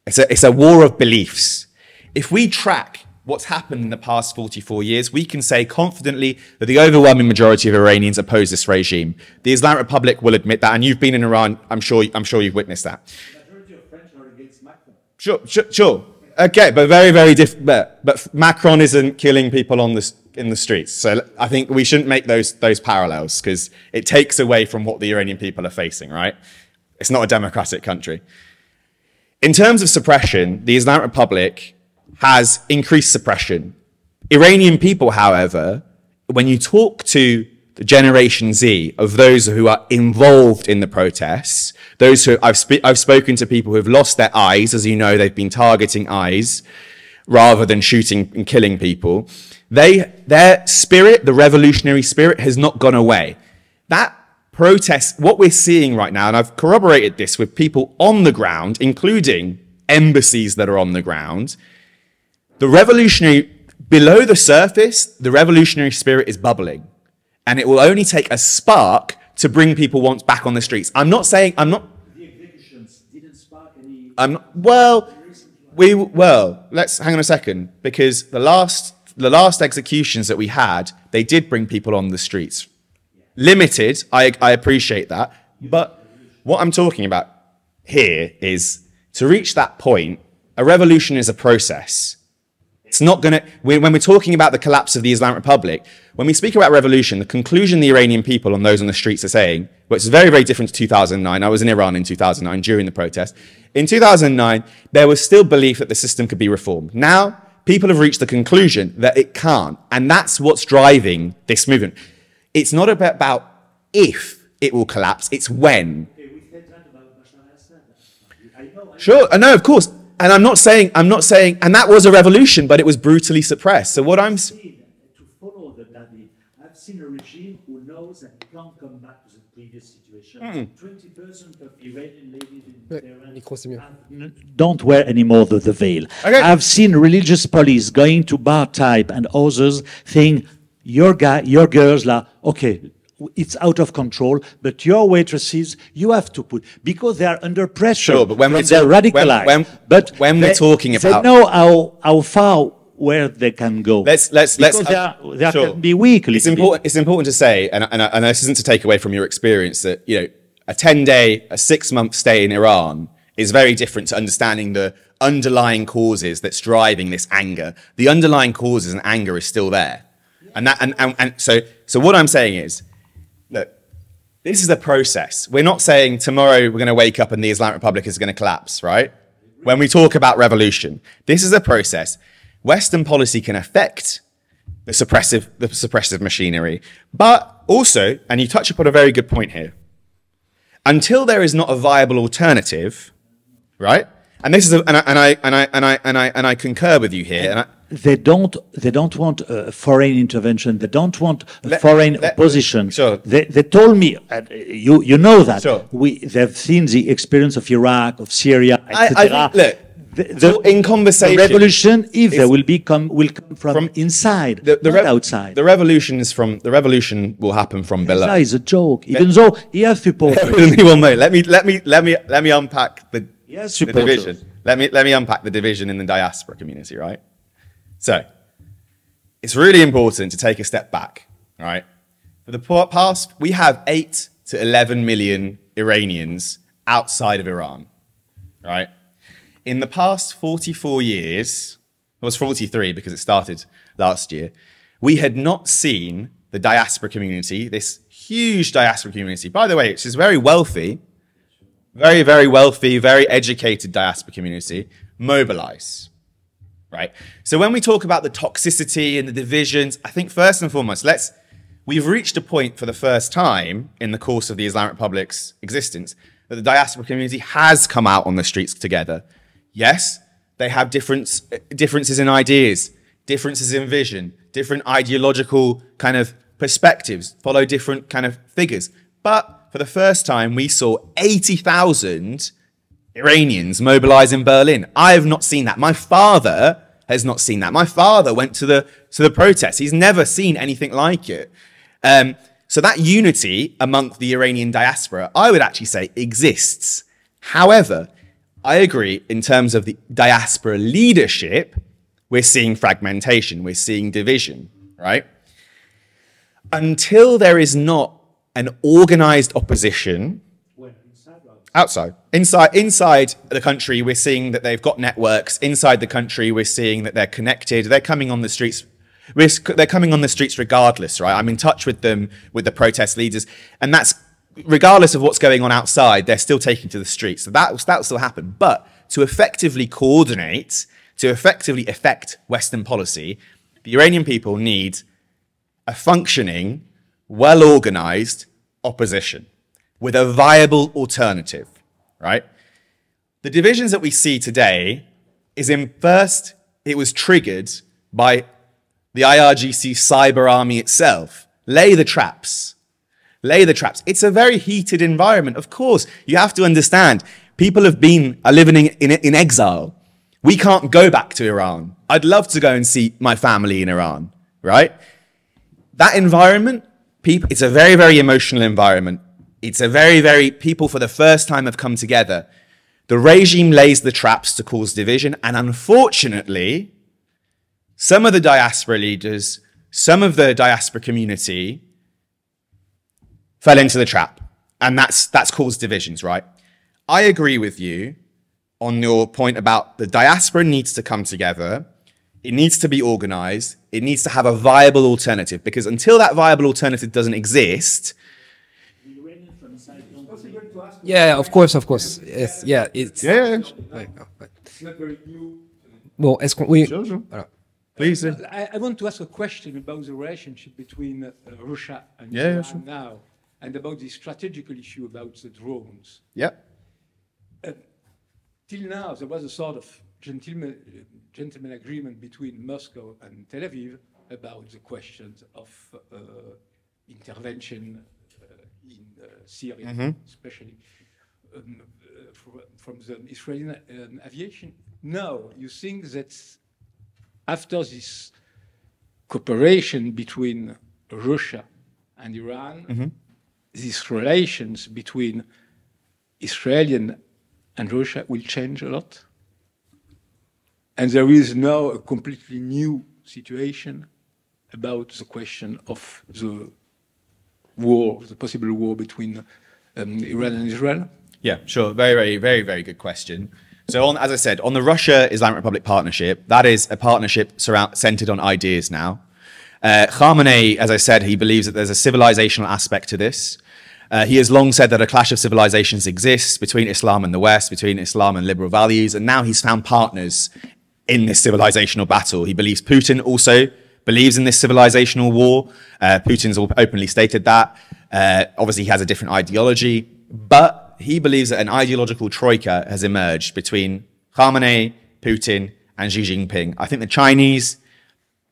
it's a war of beliefs. If we track what's happened in the past 44 years, we can say confidently that the overwhelming majority of Iranians oppose this regime. The Islamic Republic will admit that, and you've been in Iran, I'm sure you've witnessed that. The majority of French are against Macron. Sure. Okay, but very different. But Macron isn't killing people in the streets. So I think we shouldn't make those parallels, because it takes away from what the Iranian people are facing, right? It's not a democratic country. In terms of suppression, the Islamic Republic has increased suppression. Iranian people, however, when you talk to the Generation Z of those who are involved in the protests, those who I've spoken to people who have lost their eyes, as you know, they've been targeting eyes rather than shooting and killing people. Their spirit, the revolutionary spirit, has not gone away. That protest, what we're seeing right now, and I've corroborated this with people on the ground, including embassies that are on the ground, the revolutionary, below the surface, the revolutionary spirit is bubbling. And it will only take a spark to bring people once back on the streets. The executions didn't spark any... let's hang on a second, because the last executions that we had, they did bring people on the streets. Limited, I appreciate that. But what I'm talking about here is, to reach that point, a revolution is a process. It's not going to, when we're talking about the collapse of the Islamic Republic, when we speak about revolution, the conclusion the Iranian people and those on the streets are saying, which is very, very different to 2009. I was in Iran in 2009 during the protest. In 2009, there was still belief that the system could be reformed. Now, people have reached the conclusion that it can't. And that's what's driving this movement. It's not about if it will collapse, it's when. Sure, I know, of course. And I'm not saying, and that was a revolution, but it was brutally suppressed. So what I'm saying, to follow the David, I've seen a regime who knows that it can't come back to the previous situation. 20% of Iranian ladies in Tehran don't wear anymore the veil. Okay. I've seen religious police going to bar type and others saying, your girls are, okay, it's out of control, but your waitresses, you have to put, because they are under pressure. Sure, but when they're radicalized. When we're talking about... They know how far where they can go. Let's they can be weak. It's important to say, and this isn't to take away from your experience, that, you know, a 10-day, a 6-month stay in Iran is very different to understanding the underlying causes that's driving this anger. The underlying causes and anger is still there. And so what I'm saying is, look, this is a process. We're not saying tomorrow we're going to wake up and the Islamic Republic is going to collapse, right? When we talk about revolution, this is a process. Western policy can affect the suppressive machinery, but also, and you touch upon a very good point here, until there is not a viable alternative, right? And this is, and I concur with you here. They don't want a foreign intervention. They don't want a foreign opposition. Sure. They told me, you know that. Sure. They've seen the experience of Iraq, of Syria, etc. In conversation, the revolution, if there will come from inside, not outside. The revolution will happen from below. That is a joke. Even though he has supporters. Well, no, let me unpack the division. Let me unpack the division in the diaspora community, right? So, it's really important to take a step back, right? For the past, we have 8 to 11 million Iranians outside of Iran, right? In the past 44 years, it was 43 because it started last year, we had not seen the diaspora community, this huge diaspora community, by the way, which is very wealthy, very, very wealthy, very educated diaspora community, mobilize, right? So when we talk about the toxicity and the divisions, I think first and foremost, we've reached a point for the first time in the course of the Islamic Republic's existence that the diaspora community has come out on the streets together. Yes, they have differences in ideas, differences in vision, different ideological kind of perspectives, follow different kind of figures. But for the first time, we saw 80,000 Iranians mobilize in Berlin. I have not seen that. My father has not seen that. My father went to the protests. He's never seen anything like it. So that unity amongst the Iranian diaspora, I would actually say, exists. However, I agree in terms of the diaspora leadership, we're seeing fragmentation, we're seeing division, right? Until there is not an organized opposition, outside. Inside the country, we're seeing that they've got networks. Inside the country, we're seeing that they're connected. They're coming on the streets. They're coming on the streets regardless, right? I'm in touch with them, with the protest leaders. And that's, regardless of what's going on outside, they're still taking to the streets. So that will still happen. But to effectively coordinate, to effectively affect Western policy, the Iranian people need a functioning, well-organized opposition with a viable alternative, right? The divisions that we see today it was triggered by the IRGC cyber army itself. Lay the traps. Lay the traps. It's a very heated environment. Of course, you have to understand, people are living in exile. We can't go back to Iran. I'd love to go and see my family in Iran, right? That environment, it's a very, very emotional environment. It's a very, very, people for the first time have come together. The regime lays the traps to cause division, and unfortunately, some of the diaspora leaders, some of the diaspora community fell into the trap, and that's caused divisions, right? I agree with you on your point about the diaspora needs to come together. It needs to be organized. It needs to have a viable alternative, because until that viable alternative doesn't exist. Yeah, of course. Yes, yeah, it's. Yeah. It's not very new. Bon, est-ce qu'on. Oui. Sure. Voilà. Please. I want to ask a question about the relationship between Russia and Yeah, Iran sure. now, and about the strategical issue about the drones. Yeah. Till now, there was a sort of gentleman agreement between Moscow and Tel Aviv about the questions of intervention in Syria, especially from the Israeli aviation. Now, you think that after this cooperation between Russia and Iran, these relations between Israeli and Russia will change a lot? And there is now a completely new situation about the question of the war, the possible war between Iran and Israel? Yeah, sure. Very, very, very, very good question. So, as I said, on the Russia-Islamic Republic partnership, that is a partnership centered on ideas now. Khamenei, as I said, he believes that there's a civilizational aspect to this. He has long said that a clash of civilizations exists between Islam and the West, between Islam and liberal values, and now he's found partners in this civilizational battle. He believes Putin also believes in this civilizational war. Putin's openly stated that. Obviously, he has a different ideology, but he believes that an ideological troika has emerged between Khamenei, Putin, and Xi Jinping. I think the Chinese,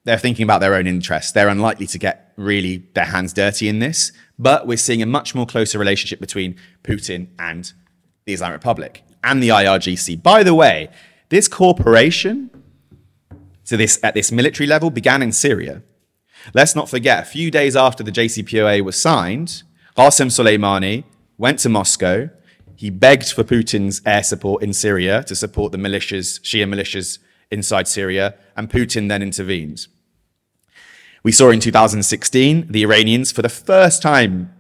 they're thinking about their own interests. They're unlikely to get really their hands dirty in this, but we're seeing a much more closer relationship between Putin and the Islamic Republic and the IRGC. By the way, this cooperation at this military level began in Syria. Let's not forget, a few days after the JCPOA was signed, Qasem Soleimani went to Moscow. He begged for Putin's air support in Syria to support the militias, Shia militias inside Syria, and Putin then intervened. We saw in 2016, the Iranians, for the first time,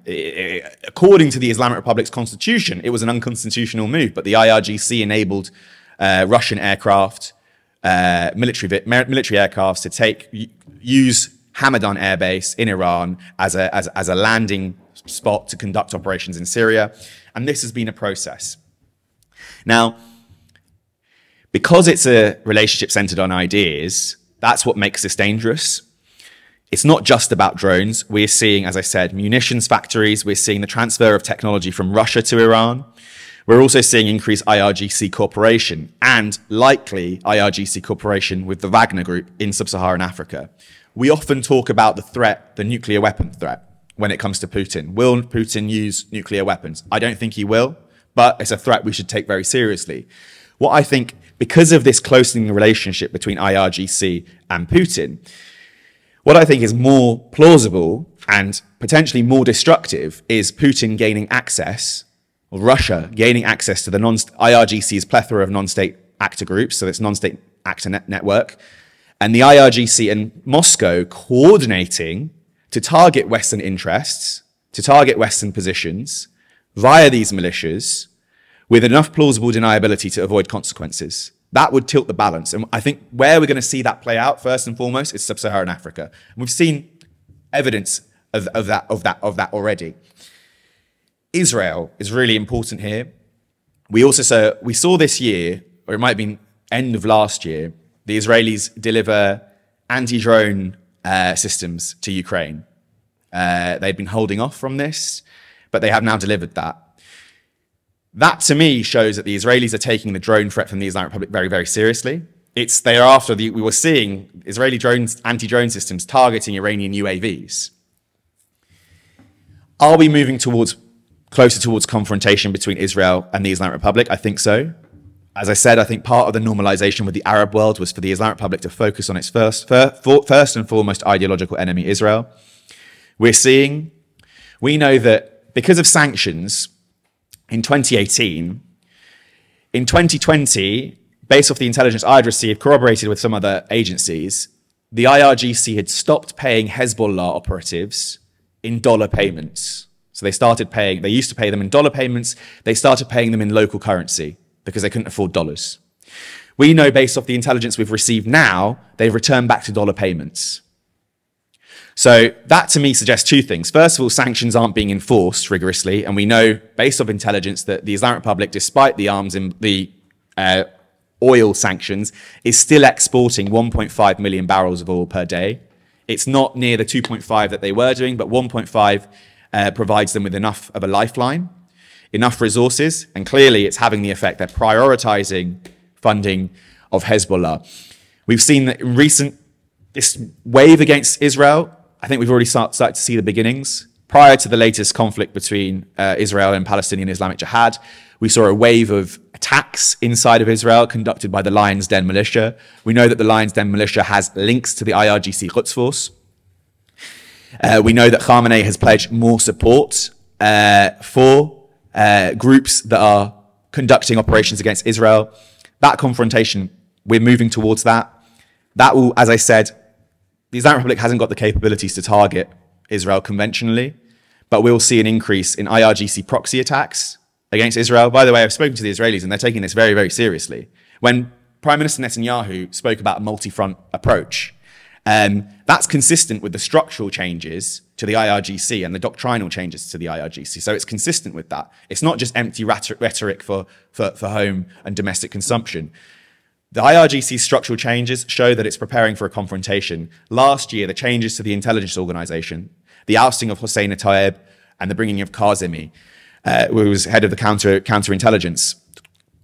according to the Islamic Republic's constitution, it was an unconstitutional move, but the IRGC enabled Russian aircraft, military aircrafts to use Hamadan Air Base in Iran as a landing spot to conduct operations in Syria. And this has been a process. Now, because it's a relationship centered on ideas, that's what makes this dangerous. It's not just about drones. We're seeing, as I said, munitions factories. We're seeing the transfer of technology from Russia to Iran. We're also seeing increased IRGC cooperation and likely IRGC cooperation with the Wagner Group in sub-Saharan Africa. We often talk about the threat, the nuclear weapon threat, when it comes to Putin. Will Putin use nuclear weapons? I don't think he will, but it's a threat we should take very seriously. What I think, because of this closening relationship between IRGC and Putin, what I think is more plausible and potentially more destructive is Putin gaining access, or Russia gaining access to the IRGC's plethora of non-state actor groups, so it's non-state actor network, and the IRGC and Moscow coordinating to target Western interests, to target Western positions via these militias with enough plausible deniability to avoid consequences. That would tilt the balance. And I think where we're going to see that play out, first and foremost, is sub-Saharan Africa. And we've seen evidence of that already. Israel is really important here. We saw this year, or it might have been end of last year, the Israelis deliver anti-drone systems to Ukraine. They'd been holding off from this, but they have now delivered that. That, to me, shows that the Israelis are taking the drone threat from the Islamic Republic very, very seriously. We were seeing Israeli anti-drone systems targeting Iranian UAVs. Are we moving closer towards confrontation between Israel and the Islamic Republic? I think so. As I said, I think part of the normalization with the Arab world was for the Islamic Republic to focus on its first and foremost ideological enemy, Israel. We know that because of sanctions, in 2018, in 2020, based off the intelligence I'd received, corroborated with some other agencies, the IRGC had stopped paying Hezbollah operatives in dollar payments. So they used to pay them in dollar payments. They started paying them in local currency because they couldn't afford dollars. We know, based off the intelligence we've received now, they've returned back to dollar payments. So that, to me, suggests two things. First of all, sanctions aren't being enforced rigorously. And we know, based on intelligence, that the Islamic Republic, despite the oil sanctions, is still exporting 1.5 million barrels of oil per day. It's not near the 2.5 that they were doing, but 1.5 provides them with enough of a lifeline, enough resources. And clearly, it's having the effect. They're prioritizing funding of Hezbollah. We've seen that in this wave against Israel, I think we've already started to see the beginnings. Prior to the latest conflict between Israel and Palestinian Islamic Jihad, we saw a wave of attacks inside of Israel conducted by the Lion's Den militia. We know that the Lion's Den militia has links to the IRGC Quds Force. We know that Khamenei has pledged more support for groups that are conducting operations against Israel. That confrontation, we're moving towards that. That will, as I said, the Islamic Republic hasn't got the capabilities to target Israel conventionally, but we'll see an increase in IRGC proxy attacks against Israel. By the way, I've spoken to the Israelis and they're taking this very, very seriously. When Prime Minister Netanyahu spoke about a multi-front approach, that's consistent with the structural changes to the IRGC and the doctrinal changes to the IRGC. So it's consistent with that. It's not just empty rhetoric for home and domestic consumption. The IRGC's structural changes show that it's preparing for a confrontation. Last year, the changes to the intelligence organization, the ousting of Hossein Taeb and the bringing of Kazemi, who was head of the counterintelligence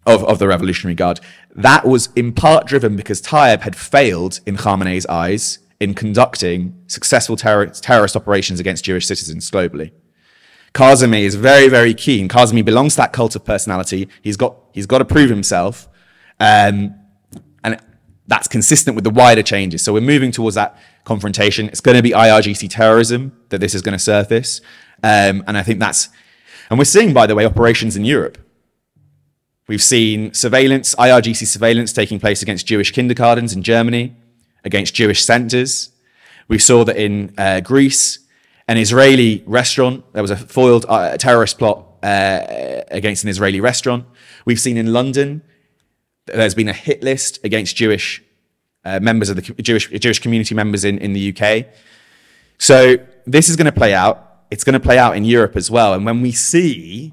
of the Revolutionary Guard, that was in part driven because Taeb had failed, in Khamenei's eyes, in conducting successful terrorist operations against Jewish citizens globally. Kazemi is very, very keen. Kazemi belongs to that cult of personality. He's got to prove himself. And that's consistent with the wider changes. So we're moving towards that confrontation. It's going to be IRGC terrorism that this is going to surface. And I think and we're seeing, by the way, operations in Europe. We've seen IRGC surveillance taking place against Jewish kindergartens in Germany, against Jewish centers. We saw that in Greece, an Israeli restaurant, there was a foiled terrorist plot against an Israeli restaurant. We've seen in London, there's been a hit list against Jewish members of the Jewish community members in the UK. So this is going to play out. It's going to play out in Europe as well. And when we see,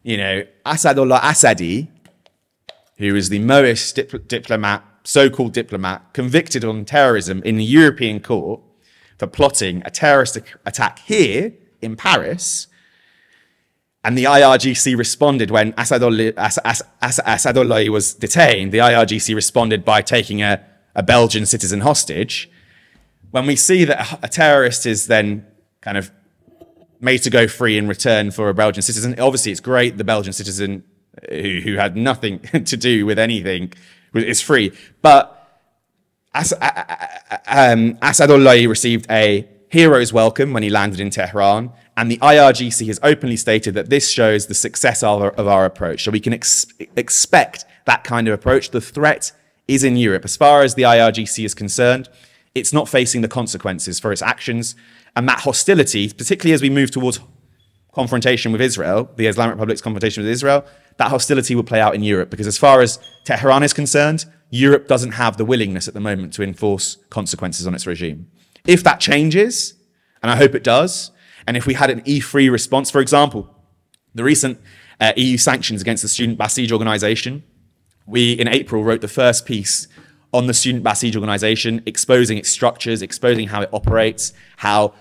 you know, Asadullah Assadi, who is the Maoist diplomat, so-called diplomat, convicted on terrorism in the European court for plotting a terrorist attack here in Paris, and the IRGC responded when Asadullah was detained. The IRGC responded by taking a Belgian citizen hostage. When we see that a terrorist is then kind of made to go free in return for a Belgian citizen, obviously it's great the Belgian citizen who had nothing to do with anything is free. But Asadullah received a hero's welcome when he landed in Tehran, and the IRGC has openly stated that this shows the success of our approach. So we can expect that kind of approach. The threat is in Europe. As far as the IRGC is concerned, it's not facing the consequences for its actions. And that hostility, particularly as we move towards confrontation with Israel, the Islamic Republic's confrontation with Israel, that hostility will play out in Europe. Because as far as Tehran is concerned, Europe doesn't have the willingness at the moment to enforce consequences on its regime. If that changes, and I hope it does, and if we had an E3 response, for example, the recent EU sanctions against the student Basij organization, we in April wrote the first piece on the student Basij organization, exposing its structures, exposing how it operates, how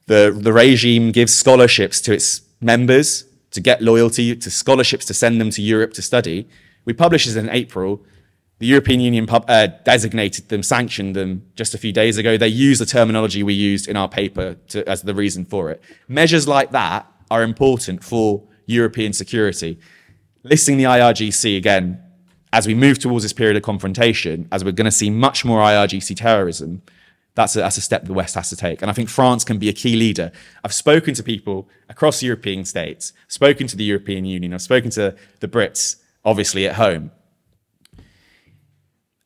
the regime gives scholarships to its members to get loyalty, to scholarships to send them to Europe to study. We published this in April. The European Union designated them, sanctioned them just a few days ago. They used the terminology we used in our paper as the reason for it. Measures like that are important for European security. Listing the IRGC again, as we move towards this period of confrontation, as we're going to see much more IRGC terrorism, that's a step the West has to take. And I think France can be a key leader. I've spoken to people across European states, spoken to the European Union, I've spoken to the Brits, obviously at home.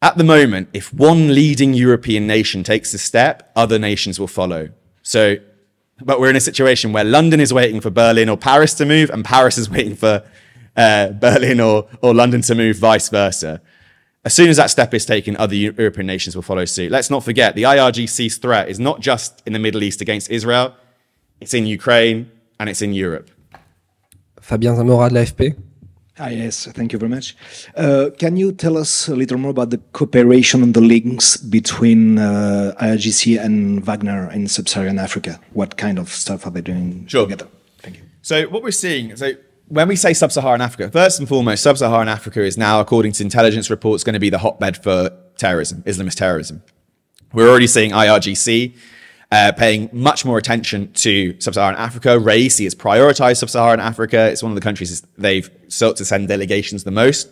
At the moment, if one leading European nation takes a step, other nations will follow. But we're in a situation where London is waiting for Berlin or Paris to move, and Paris is waiting for Berlin or London to move, vice versa. As soon as that step is taken, other European nations will follow suit. Let's not forget, the IRGC's threat is not just in the Middle East against Israel, it's in Ukraine and it's in Europe. Fabien Zamora de l'AFP. Yes, thank you very much. Can you tell us a little more about the cooperation and the links between IRGC and Wagner in Sub-Saharan Africa? What kind of stuff are they doing together? Thank you. So what we're seeing, when we say Sub-Saharan Africa, first and foremost, Sub-Saharan Africa is now, according to intelligence reports, going to be the hotbed for terrorism, Islamist terrorism. We're already seeing IRGC paying much more attention to Sub-Saharan Africa. Raisi has prioritized Sub-Saharan Africa. It's one of the countries they've sought to send delegations the most.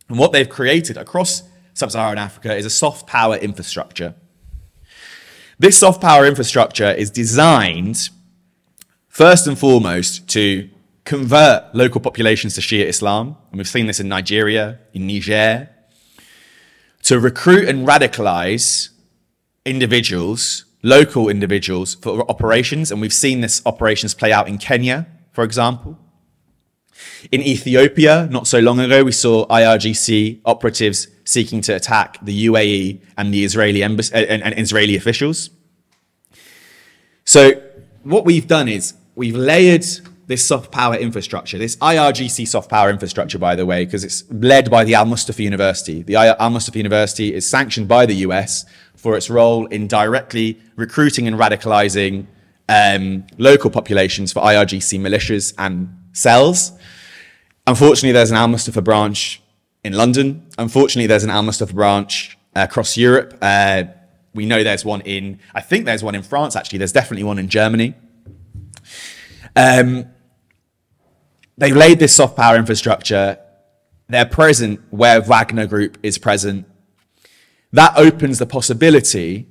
And what they've created across Sub-Saharan Africa is a soft power infrastructure. This soft power infrastructure is designed, first and foremost, to convert local populations to Shia Islam. And we've seen this in Nigeria, in Niger. To recruit and radicalize individuals, local individuals, for operations. And we've seen this operations play out in Kenya, for example. In Ethiopia, not so long ago, we saw IRGC operatives seeking to attack the UAE and the Israeli embassy and Israeli officials. So what we've done is we've layered this soft power infrastructure, this IRGC soft power infrastructure, by the way, because it's led by the Al-Mustafa University. The Al-Mustafa University is sanctioned by the US for its role in directly recruiting and radicalizing local populations for IRGC militias and cells. Unfortunately, there's an Al-Mustafa branch in London. Unfortunately, there's an Al-Mustafa branch across Europe. We know there's one I think there's one in France, actually. There's definitely one in Germany. They've laid this soft power infrastructure. They're present where Wagner Group is present. That opens the possibility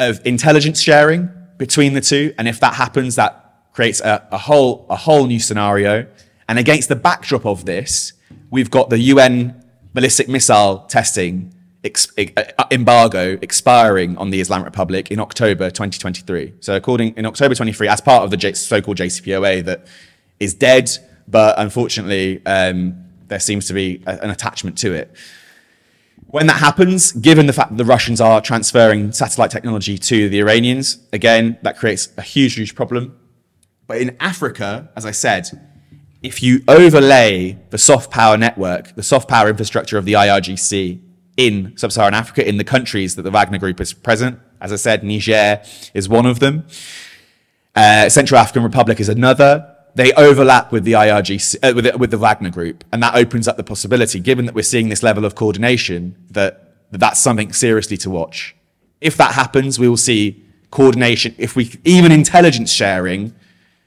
of intelligence sharing between the two. And if that happens, that creates a whole new scenario. And against the backdrop of this, we've got the UN ballistic missile testing embargo expiring on the Islamic Republic in October 2023. So in October 23, as part of the so-called JCPOA that is dead, but unfortunately there seems to be an attachment to it. When that happens, given the fact that the Russians are transferring satellite technology to the Iranians, again, that creates a huge, huge problem. But in Africa, as I said, if you overlay the soft power network, the soft power infrastructure of the IRGC in sub-Saharan Africa, in the countries that the Wagner Group is present, as I said, Niger is one of them. Central African Republic is another. They overlap with the IRGC, with the Wagner Group, and that opens up the possibility, given that we're seeing this level of coordination, that's something seriously to watch. If that happens, we will see coordination. Even intelligence sharing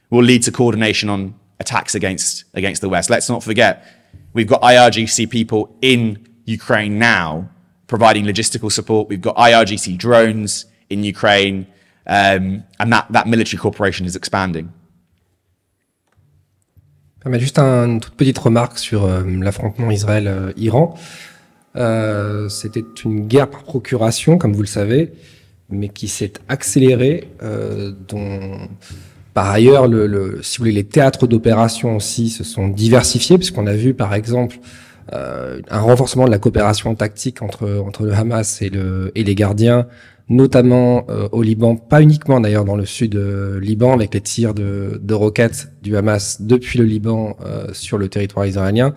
will lead to coordination on attacks against the West. Let's not forget, we've got IRGC people in Ukraine now providing logistical support. We've got IRGC drones in Ukraine, and that military cooperation is expanding. Juste une toute petite remarque sur l'affrontement Israël-Iran. C'était une guerre par procuration, comme vous le savez, mais qui s'est accélérée, dont par ailleurs, si vous voulez, les théâtres d'opération aussi se sont diversifiés, puisqu'on a vu par exemple un renforcement de la coopération tactique entre le Hamas et les Gardiens, notamment au Liban, pas uniquement d'ailleurs dans le sud Liban, avec les tirs de roquettes du Hamas depuis le Liban sur le territoire israélien.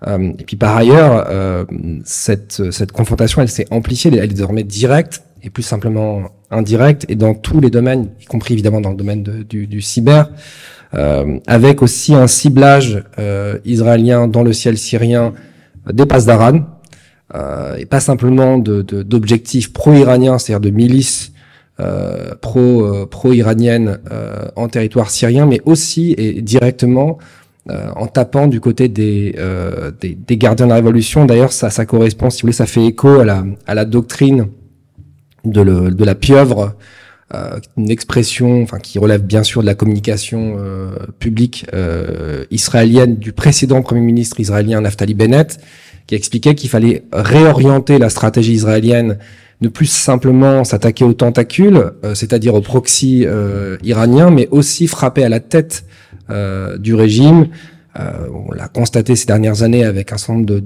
Et puis par ailleurs, cette confrontation, elle s'est amplifiée, elle est désormais directe et plus simplement indirecte, et dans tous les domaines, y compris évidemment dans le domaine du cyber, avec aussi un ciblage israélien dans le ciel syrien des Pasdarans, et pas simplement d'objectifs pro-iraniens, c'est-à-dire de milices pro-iraniennes en territoire syrien, mais aussi et directement en tapant du côté des gardiens de la révolution. D'ailleurs, ça correspond, si vous voulez, ça fait écho à la doctrine de la pieuvre, une expression, enfin, qui relève bien sûr de la communication publique israélienne du précédent premier ministre israélien Naftali Bennett, qui expliquait qu'il fallait réorienter la stratégie israélienne, ne plus simplement s'attaquer aux tentacules, c'est-à-dire au proxy iranien, mais aussi frapper à la tête du régime. On l'a constaté ces dernières années avec un certain nombre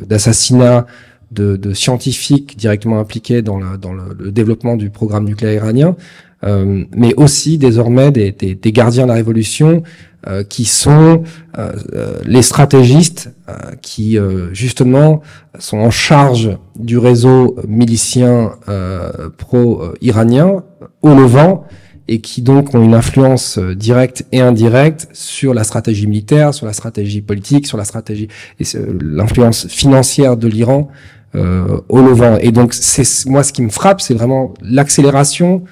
d'assassinats de scientifiques directement impliqués dans le développement du programme nucléaire iranien, mais aussi désormais des gardiens de la révolution qui sont les stratégistes qui justement sont en charge du réseau milicien pro-iranien au Levant, et qui donc ont une influence directe et indirecte sur la stratégie militaire, sur la stratégie politique, sur la stratégie et l'influence financière de l'Iran au Levant. Et donc moi ce qui me frappe, c'est vraiment l'accélération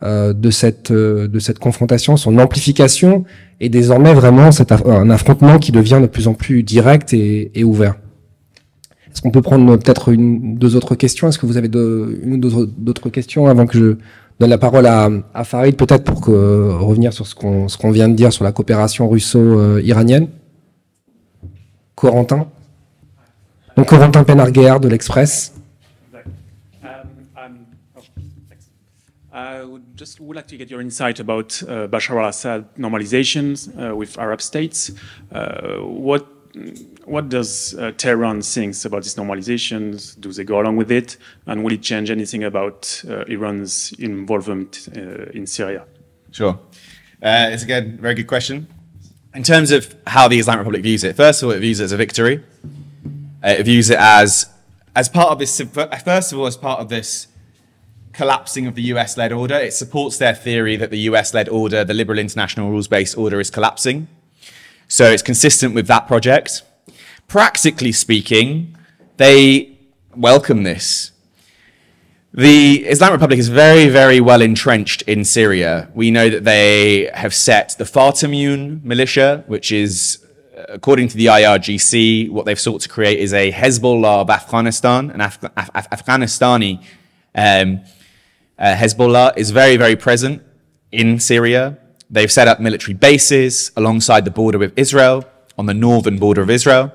de cette confrontation, son amplification, et désormais vraiment un affrontement qui devient de plus en plus direct et ouvert. Est-ce qu'on peut prendre peut-être deux autres questions? Est-ce que vous avez une ou d'autres questions avant que je donne la parole à Farid, peut-être pour revenir sur ce qu'on vient de dire sur la coopération russo-iranienne? Corentin? Donc Corentin Penarguer de l'Express. I would like to get your insight about Bashar al-Assad normalizations with Arab states. What does Tehran think about these normalizations? Do they go along with it? And will it change anything about Iran's involvement in Syria? Sure. It's again a very good question. In terms of how the Islamic Republic views it, first of all, it views it as a victory. It views it as part of this, first of all, as part of this collapsing of the US-led order. It supports their theory that the US-led order, the liberal international rules-based order, is collapsing. So it's consistent with that project. Practically speaking, they welcome this. The Islamic Republic is very, very well entrenched in Syria. We know that they have set the Fatimiyun militia, which is, according to the IRGC, what they've sought to create is a Hezbollah of Afghanistan, an Afghanistani Hezbollah is very, very present in Syria. They've set up military bases alongside the border with Israel, on the northern border of Israel.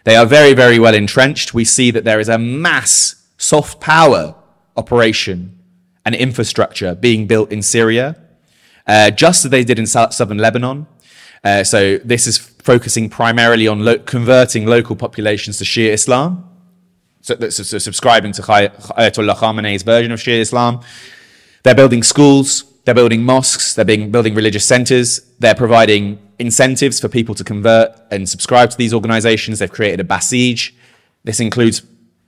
They are very, very well entrenched. We see that there is a mass soft power operation and infrastructure being built in Syria, just as they did in southern Lebanon. So this is focusing primarily on converting local populations to Shia Islam, so subscribing to Ayatollah Khamenei's version of Shia Islam. They're building schools, they're building mosques, they're building religious centers, they're providing incentives for people to convert and subscribe to these organizations. They've created a Basij. This includes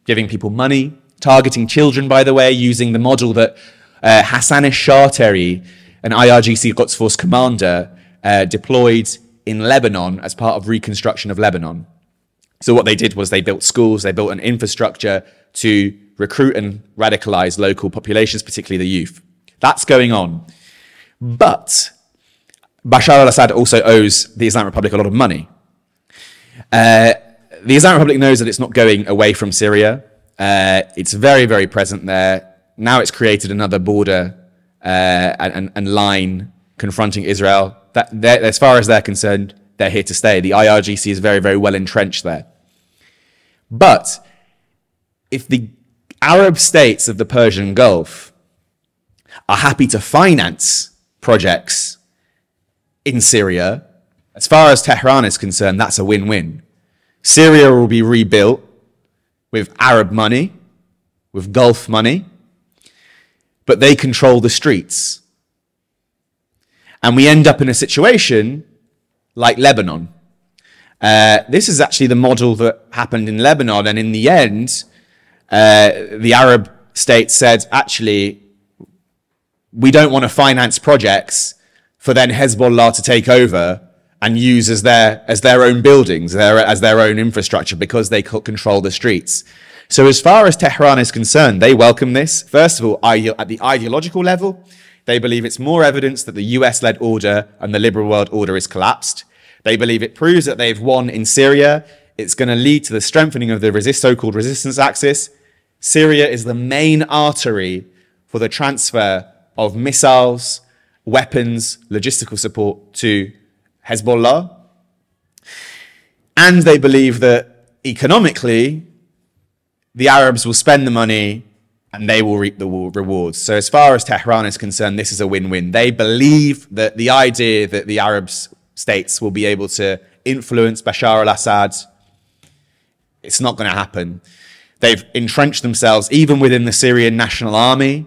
giving people money, targeting children, by the way, using the model that Hassan Shateri, an IRGC Quds Force commander, deployed in Lebanon as part of reconstruction of Lebanon. So what they did was they built schools, they built an infrastructure to recruit and radicalize local populations, particularly the youth. That's going on. But Bashar al-Assad also owes the Islamic Republic a lot of money. The Islamic Republic knows that it's not going away from Syria. It's very, very present there. Now it's created another border and line confronting Israel. As far as they're concerned, they're here to stay. The IRGC is very, very well entrenched there. But if the Arab states of the Persian Gulf are happy to finance projects in Syria, as far as Tehran is concerned, that's a win-win. Syria will be rebuilt with Arab money, with Gulf money, but they control the streets. And we end up in a situation like Lebanon. This is actually the model that happened in Lebanon, and in the end, the Arab states said, actually, we don't want to finance projects for then Hezbollah to take over and use as their own buildings, as their own infrastructure, because they control the streets. So as far as Tehran is concerned, they welcome this. First of all, at the ideological level, they believe it's more evidence that the US-led order and the liberal world order is collapsed. They believe it proves that they've won in Syria. It's going to lead to the strengthening of the so-called resistance axis. Syria is the main artery for the transfer of missiles, weapons, logistical support to Hezbollah. And they believe that economically, the Arabs will spend the money and they will reap the rewards. So as far as Tehran is concerned, this is a win-win. They believe that the idea that the Arab states will be able to influence Bashar al-Assad, it's not going to happen. They've entrenched themselves, even within the Syrian National Army,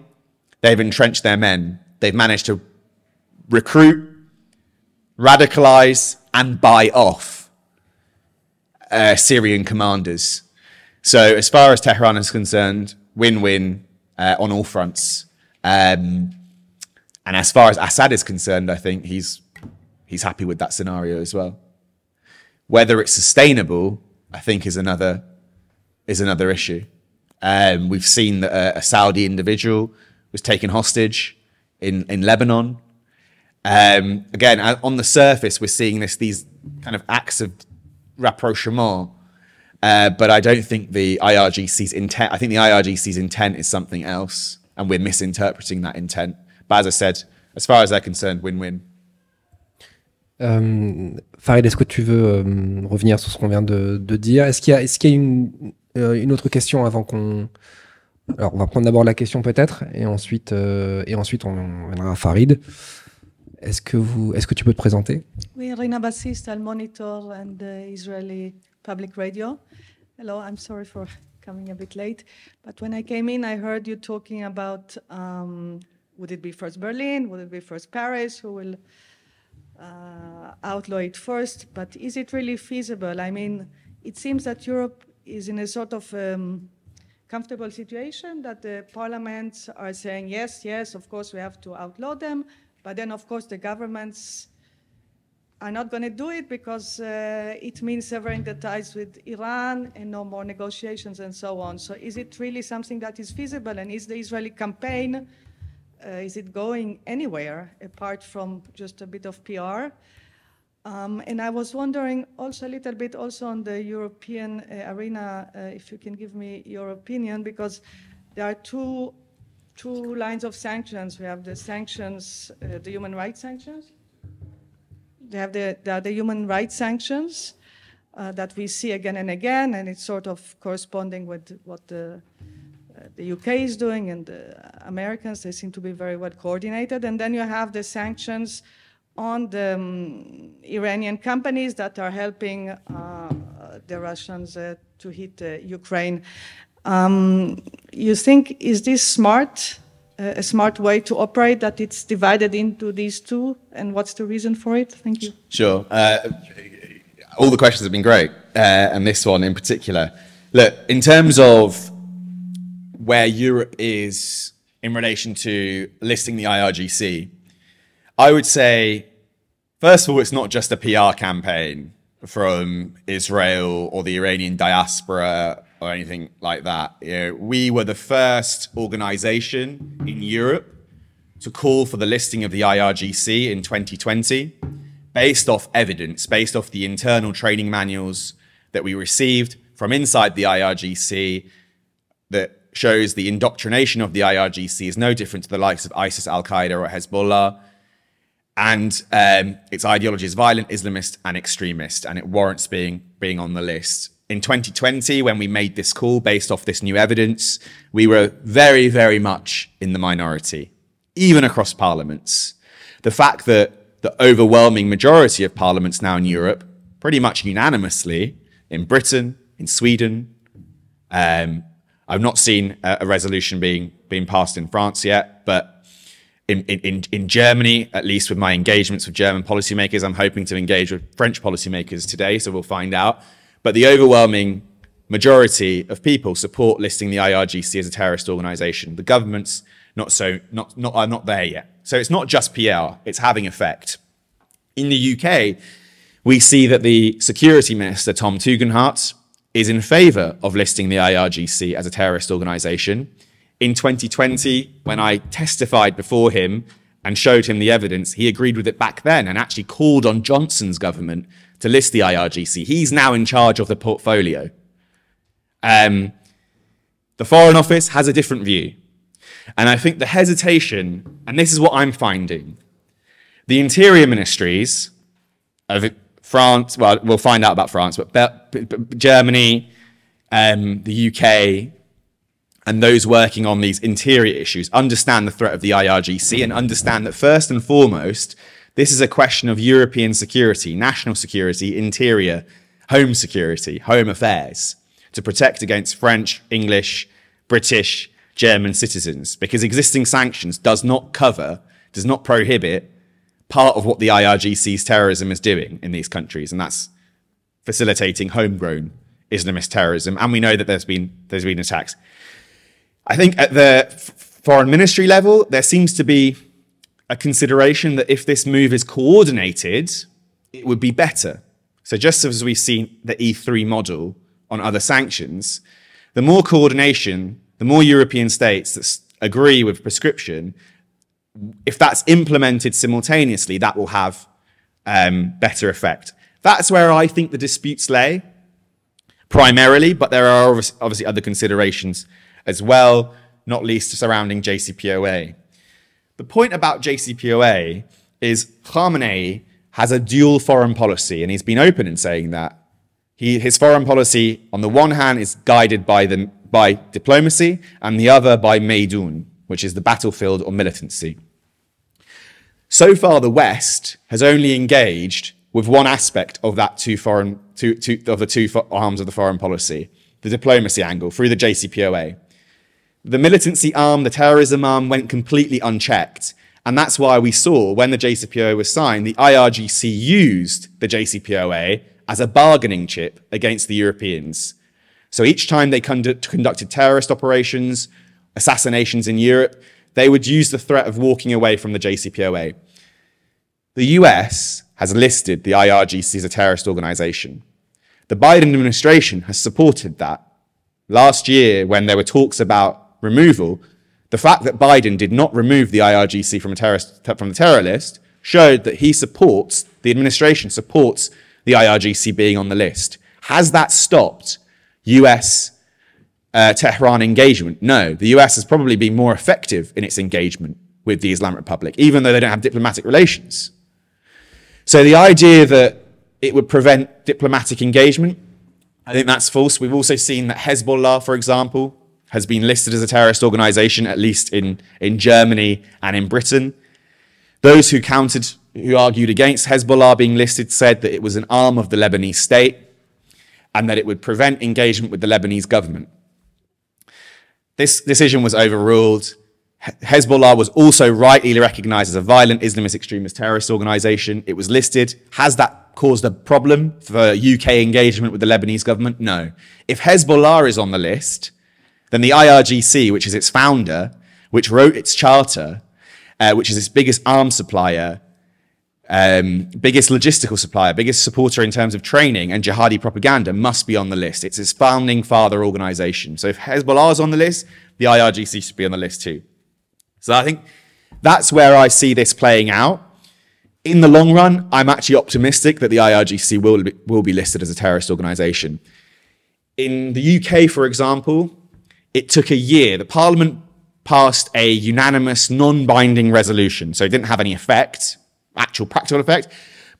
they've entrenched their men. They've managed to recruit, radicalize, and buy off Syrian commanders. So as far as Tehran is concerned, win-win on all fronts. And as far as Assad is concerned, I think he's happy with that scenario as well. Whether it's sustainable, I think, is another issue. We've seen that a Saudi individual was taken hostage in Lebanon. Again, on the surface, we're seeing these kind of acts of rapprochement. But I don't think the IRGC's intent, I think the IRGC's intent is something else, and we're misinterpreting that intent. But as I said, as far as they're concerned, win-win. Farid, est-ce que tu veux revenir sur ce qu'on vient de dire? Est-ce qu'il y a une autre question avant qu'on... Alors, on va prendre d'abord la question peut-être, et ensuite on viendra à Farid. Est-ce que tu peux te présenter? Oui, Rina Bassist, I'll monitor and Israeli public radio. Hello, I'm sorry for coming a bit late, but when I came in, I heard you talking about would it be first Berlin, would it be first Paris, who will outlaw it first, but is it really feasible? I mean, it seems that Europe is in a sort of comfortable situation that the parliaments are saying, yes, yes, of course we have to outlaw them, but then of course the governments are not going to do it because it means severing the ties with Iran and no more negotiations and so on. So is it really something that is feasible? And is the Israeli campaign, is it going anywhere apart from just a bit of PR? And I was wondering also a little bit also on the European arena, if you can give me your opinion, because there are two lines of sanctions. We have the sanctions, the human rights sanctions. There are the human rights sanctions, that we see again and again, and it's sort of corresponding with what the UK is doing and the Americans. They seem to be very well coordinated. And then you have the sanctions on the Iranian companies that are helping the Russians to hit Ukraine. You think, is this smart, a smart way to operate, that it's divided into these two, and what's the reason for it? Thank you. Sure. All the questions have been great, and this one in particular. Look, in terms of where Europe is in relation to listing the IRGC, I would say, first of all, it's not just a PR campaign from Israel or the Iranian diaspora or anything like that. You know, we were the first organization in Europe to call for the listing of the IRGC in 2020, based off evidence, based off the internal training manuals that we received from inside the IRGC that shows the indoctrination of the IRGC is no different to the likes of ISIS, Al-Qaeda, or Hezbollah. And its ideology is violent, Islamist, and extremist, and it warrants being on the list. In 2020, when we made this call based off this new evidence, we were very, very much in the minority, even across parliaments. The fact that the overwhelming majority of parliaments now in Europe, pretty much unanimously, in Britain, in Sweden, I've not seen a resolution being passed in France yet, but in Germany, at least with my engagements with German policymakers, I'm hoping to engage with French policymakers today, so we'll find out. But the overwhelming majority of people support listing the IRGC as a terrorist organization. The governments are not there yet. So it's not just PR, it's having effect. In the UK, we see that the Security Minister, Tom Tugendhat, is in favour of listing the IRGC as a terrorist organisation. In 2020, when I testified before him and showed him the evidence, he agreed with it back then and actually called on Johnson's government to list the IRGC. He's now in charge of the portfolio. The Foreign Office has a different view. And I think the hesitation, and this is what I'm finding, the interior ministries of France, well, we'll find out about France, but Germany, the UK, and those working on these interior issues understand the threat of the IRGC and understand that first and foremost, this is a question of European security, national security, interior, home security, home affairs, to protect against French, English, British, German citizens, because existing sanctions does not prohibit part of what the IRGC's terrorism is doing in these countries, and that's facilitating homegrown Islamist terrorism. And we know that there's been attacks. I think at the foreign ministry level, there seems to be a consideration that if this move is coordinated, it would be better. So just as we've seen the E3 model on other sanctions, the more coordination, the more European states that agree with prescription, if that's implemented simultaneously, that will have better effect. That's where I think the disputes lay, primarily, but there are obviously other considerations as well, not least surrounding JCPOA. The point about JCPOA is Khamenei has a dual foreign policy, and he's been open in saying that. His foreign policy, on the one hand, is guided by diplomacy, and the other by Meidun, which is the battlefield or militancy. So far, the West has only engaged with one aspect of that two arms of the foreign policy, the diplomacy angle, through the JCPOA. The militancy arm, the terrorism arm, went completely unchecked. And that's why we saw, when the JCPOA was signed, the IRGC used the JCPOA as a bargaining chip against the Europeans. So each time they conducted terrorist operations, assassinations in Europe, they would use the threat of walking away from the JCPOA. The US has listed the IRGC as a terrorist organization. The Biden administration has supported that. Last year, when there were talks about removal, the fact that Biden did not remove the IRGC from the terror list showed that the administration supports the IRGC being on the list. Has that stopped US Tehran engagement? No, the US has probably been more effective in its engagement with the Islamic Republic, even though they don't have diplomatic relations. So the idea that it would prevent diplomatic engagement. I think that's false. We've also seen that Hezbollah, for example, has been listed as a terrorist organization, at least in Germany and in Britain. Those who argued against Hezbollah being listed said that it was an arm of the Lebanese state and that it would prevent engagement with the Lebanese government. This decision was overruled. Hezbollah was also rightly recognized as a violent Islamist extremist terrorist organization. It was listed. Has that caused a problem for UK engagement with the Lebanese government? No. If Hezbollah is on the list, then the IRGC, which is its founder, which wrote its charter, which is its biggest arms supplier, biggest logistical supplier, biggest supporter in terms of training and jihadi propaganda, must be on the list. It's its founding father organization. So if Hezbollah is on the list, the IRGC should be on the list too. So I think that's where I see this playing out. In the long run, I'm actually optimistic that the IRGC will be listed as a terrorist organization. In the UK, for example, it took a year. The Parliament passed a unanimous, non-binding resolution, so it didn't have any effect, actual practical effect,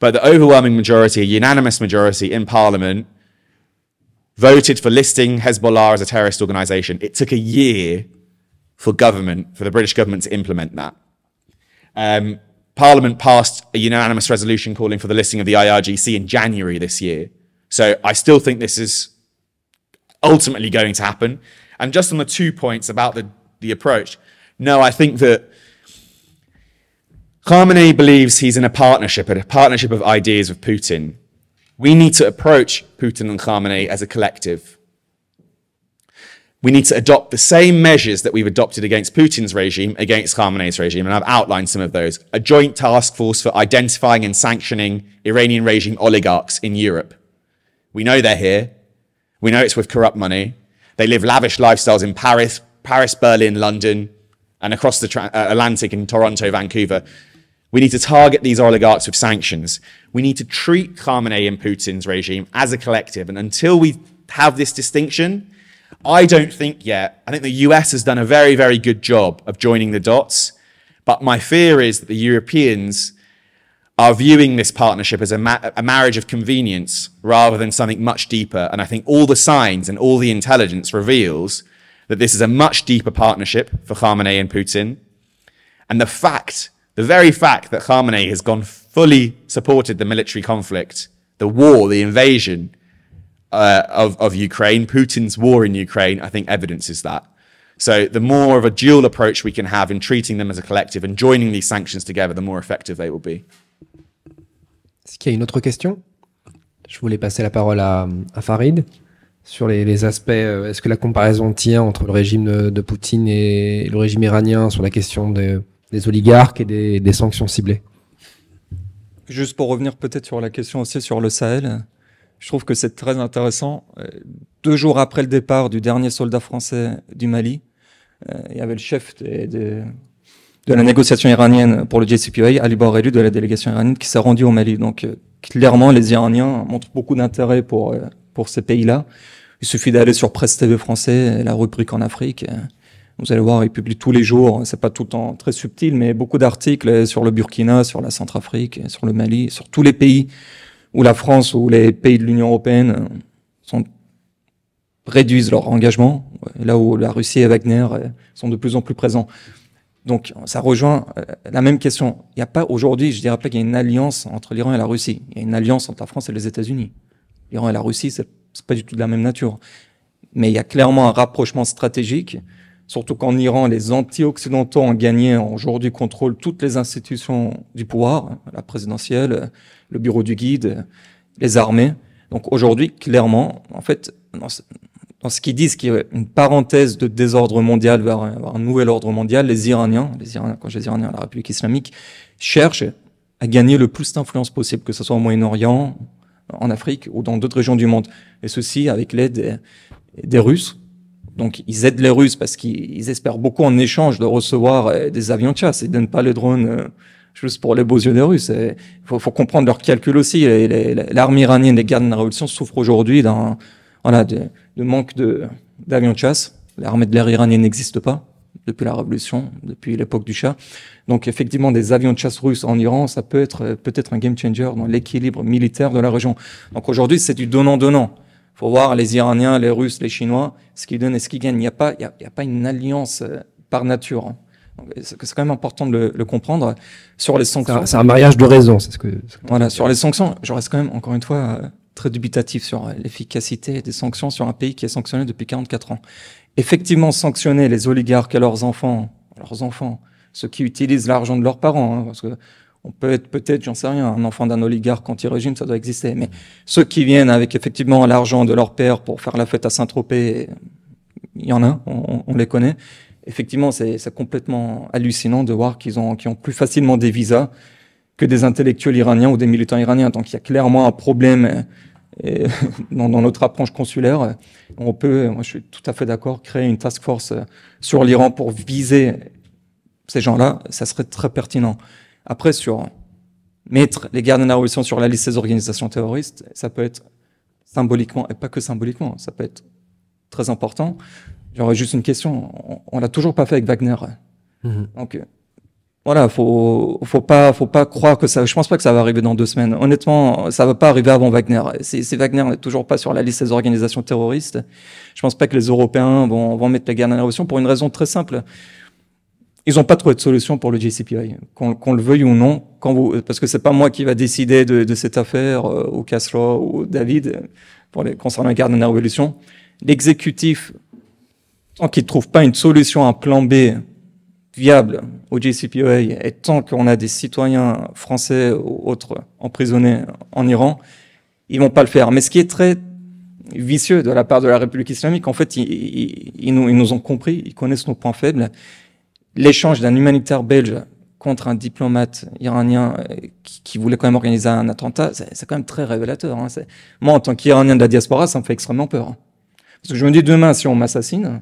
but the overwhelming majority, a unanimous majority in Parliament, voted for listing Hezbollah as a terrorist organization. It took a year for the British government to implement that. Parliament passed a unanimous resolution calling for the listing of the IRGC in January this year. So I still think this is ultimately going to happen. And just on the 2 points about the approach, no, I think that Khamenei believes he's in a partnership of ideas with Putin. We need to approach Putin and Khamenei as a collective. We need to adopt the same measures that we've adopted against Putin's regime, against Khamenei's regime, and I've outlined some of those. A joint task force for identifying and sanctioning Iranian regime oligarchs in Europe. We know they're here. We know it's with corrupt money. They live lavish lifestyles in Paris, Berlin, London, and across the Atlantic in Toronto, Vancouver. We need to target these oligarchs with sanctions. We need to treat Khamenei and Putin's regime as a collective. And until we have this distinction, I don't think yet. I think the US has done a very, very good job of joining the dots. But my fear is that the Europeans are viewing this partnership as a marriage of convenience rather than something much deeper. And I think all the signs and all the intelligence reveals that this is a much deeper partnership for Khamenei and Putin. And the very fact that Khamenei has fully supported the military conflict, the war, the invasion of Ukraine, Putin's war in Ukraine, I think evidences that. So the more of a dual approach we can have in treating them as a collective and joining these sanctions together, the more effective they will be. Est-ce qu'il y a une autre question? Je voulais passer la parole à Farid sur les aspects. Est-ce que la comparaison tient entre le régime de Poutine et le régime iranien sur la question des oligarques et des sanctions ciblées? Juste pour revenir peut-être sur la question aussi sur le Sahel, je trouve que c'est très intéressant. 2 jours après le départ du dernier soldat français du Mali, il y avait le chef de la négociation iranienne pour le JCPOA, Ali Borrelli, de la délégation iranienne, qui s'est rendu au Mali. Donc clairement, les Iraniens montrent beaucoup d'intérêt pour ces pays-là. Il suffit d'aller sur Presse TV français, la rubrique en Afrique. Vous allez voir, ils publient tous les jours. C'est pas tout le temps très subtil, mais beaucoup d'articles sur le Burkina, sur la Centrafrique, sur le Mali, sur tous les pays où la France ou les pays de l'Union européenne réduisent leur engagement, là où la Russie et Wagner sont de plus en plus présents. Donc ça rejoint la même question. Il n'y a pas aujourd'hui, je dirais pas qu'il y a une alliance entre l'Iran et la Russie. Il y a une alliance entre la France et les États-Unis. L'Iran et la Russie, c'est pas du tout de la même nature. Mais il y a clairement un rapprochement stratégique, surtout qu'en Iran, les anti-occidentaux ont gagné, aujourd'hui contrôlent toutes les institutions du pouvoir, la présidentielle, le bureau du guide, les armées. Donc aujourd'hui, clairement, en fait, dans ce qu'ils disent qu'il y a une parenthèse de désordre mondial vers un nouvel ordre mondial, les Iraniens, quand je dis Iraniens, la République islamique, cherchent à gagner le plus d'influence possible, que ce soit au Moyen-Orient, en Afrique ou dans d'autres régions du monde. Et ceci avec l'aide des Russes. Donc ils aident les Russes parce qu'ils espèrent beaucoup en échange de recevoir des avions de chasse. Ils ne donnent pas les drones juste pour les beaux yeux des Russes. Il faut comprendre leurs calculs aussi. L'armée iranienne, les gardiens de la révolution souffrent aujourd'hui de manque d'avions de chasse. L'armée de l'air iranienne n'existe pas. depuis la révolution, depuis l'époque du Shah. Donc effectivement, des avions de chasse russes en Iran, ça peut être peut-être un game changer dans l'équilibre militaire de la région. Donc aujourd'hui, c'est du donnant-donnant. Il faut voir les Iraniens, les Russes, les Chinois, ce qu'ils donnent et ce qu'ils gagnent. Il n'y a pas une alliance par nature, hein. C'est quand même important de le comprendre. Sur les sanctions, c'est un mariage de raison, c'est ce que. Voilà, sur les sanctions, je reste quand même encore une fois très dubitatif sur l'efficacité des sanctions sur un pays qui est sanctionné depuis 44 ans. Effectivement, sanctionner les oligarques et leurs enfants, ceux qui utilisent l'argent de leurs parents, hein, parce que on peut être peut-être, j'en sais rien, un enfant d'un oligarque anti-régime, ça doit exister, mais ceux qui viennent avec effectivement l'argent de leur père pour faire la fête à Saint-Tropez, il y en a, on les connaît. Effectivement, c'est complètement hallucinant de voir qu'ils ont plus facilement des visas que des intellectuels iraniens ou des militants iraniens. Donc il y a clairement un problème dans notre approche consulaire. On peut, moi je suis tout à fait d'accord, créer une task force sur l'Iran pour viser ces gens-là, ça serait très pertinent. Après, sur mettre les Gardiens de la révolution sur la liste des organisations terroristes, ça peut être symboliquement, et pas que symboliquement, ça peut être très important. J'aurais juste une question. On l'a toujours pas fait avec Wagner. Donc, voilà, faut pas croire que ça, je pense pas que ça va arriver dans 2 semaines. Honnêtement, ça va pas arriver avant Wagner. Si Wagner n'est toujours pas sur la liste des organisations terroristes, je pense pas que les Européens vont mettre les Gardiens de la révolution pour une raison très simple. Ils ont pas trouvé de solution pour le JCPOA. Qu'on le veuille ou non, parce que c'est pas moi qui va décider de cette affaire, ou Kasra, ou David, concernant les Gardiens de la révolution. L'exécutif, tant qu'il ne trouve pas une solution, un plan B viable au JCPOA, et tant qu'on a des citoyens français ou autres emprisonnés en Iran, ils vont pas le faire. Mais ce qui est très vicieux de la part de la République islamique, en fait, ils nous ont compris, ils connaissent nos points faibles. L'échange d'un humanitaire belge contre un diplomate iranien qui voulait quand même organiser un attentat, c'est quand même très révélateur, hein. Moi, en tant qu'Iranien de la diaspora, ça me fait extrêmement peur, hein. Parce que je me dis, demain, si on m'assassine,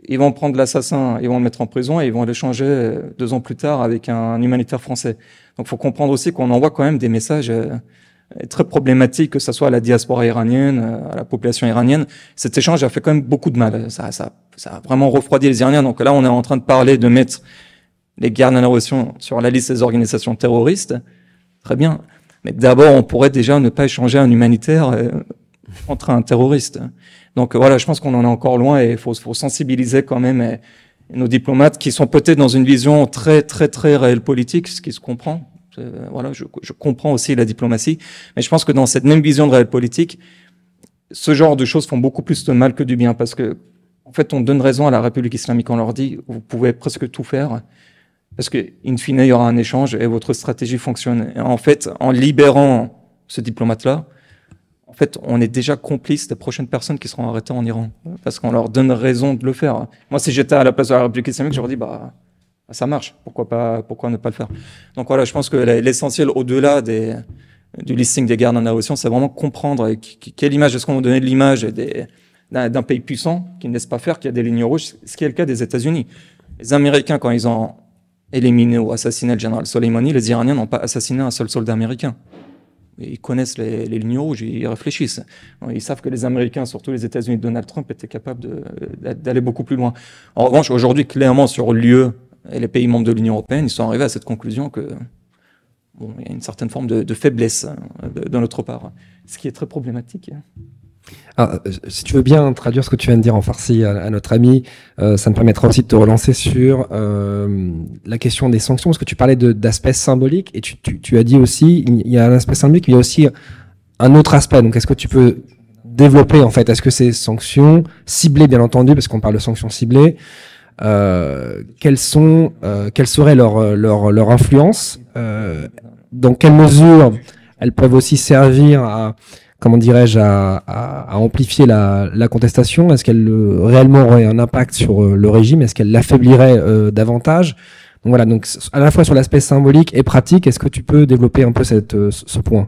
ils vont prendre l'assassin, ils vont le mettre en prison et ils vont l'échanger 2 ans plus tard avec un humanitaire français. Donc, il faut comprendre aussi qu'on envoie quand même des messages très problématiques, que ce soit à la diaspora iranienne, à la population iranienne. Cet échange a fait quand même beaucoup de mal. Ça a vraiment refroidi les Iraniens. Donc là, on est en train de parler de mettre les Gardiens de la révolution sur la liste des organisations terroristes. Très bien. Mais d'abord, on pourrait déjà ne pas échanger un humanitaire contre un terroriste. Donc voilà, je pense qu'on en est encore loin et il faut sensibiliser quand même nos diplomates qui sont peut-être dans une vision très, très, très réelle politique, ce qui se comprend. Voilà, je comprends aussi la diplomatie, mais je pense que dans cette même vision de réelle politique, ce genre de choses font beaucoup plus de mal que du bien, parce que en fait, on donne raison à la République islamique, on leur dit, vous pouvez presque tout faire, parce que in fine, il y aura un échange et votre stratégie fonctionne. Et en fait, en libérant ce diplomate-là, en fait, on est déjà complice des prochaines personnes qui seront arrêtées en Iran, parce qu'on leur donne raison de le faire. Moi, si j'étais à la place de la République islamique, j'aurais dit, ça marche, pourquoi ne pas le faire? Donc voilà, je pense que l'essentiel, au-delà du listing des Gardiens de la révolution, c'est vraiment comprendre quelle image est-ce qu'on va donner de l'image d'un pays puissant qui ne laisse pas faire, qui a des lignes rouges, ce qui est le cas des États-Unis. Les Américains, quand ils ont éliminé ou assassiné le général Soleimani, les Iraniens n'ont pas assassiné un seul soldat américain. Ils connaissent les lignes rouges, ils réfléchissent. Ils savent que les Américains, surtout les États-Unis de Donald Trump, étaient capables d'aller beaucoup plus loin. En revanche, aujourd'hui, clairement, sur l'UE et les pays membres de l'Union européenne, ils sont arrivés à cette conclusion que il y a une certaine forme de faiblesse de notre part, ce qui est très problématique. Alors, si tu veux bien traduire ce que tu viens de dire en farsi à notre ami, ça me permettra aussi de te relancer sur la question des sanctions, parce que tu parlais d'aspect symbolique, et tu as dit aussi, il y a un aspect symbolique, mais il y a aussi un autre aspect. Donc, est-ce que tu peux développer, en fait, est-ce que ces sanctions ciblées, bien entendu, parce qu'on parle de sanctions ciblées, quelle serait leur influence, dans quelle mesure elles peuvent aussi servir à, comment dirais-je, à amplifier la contestation? Est-ce qu'elle réellement aurait un impact sur le régime? Est-ce qu'elle l'affaiblirait davantage? Donc voilà, donc à la fois sur l'aspect symbolique et pratique, est-ce que tu peux développer un peu ce point?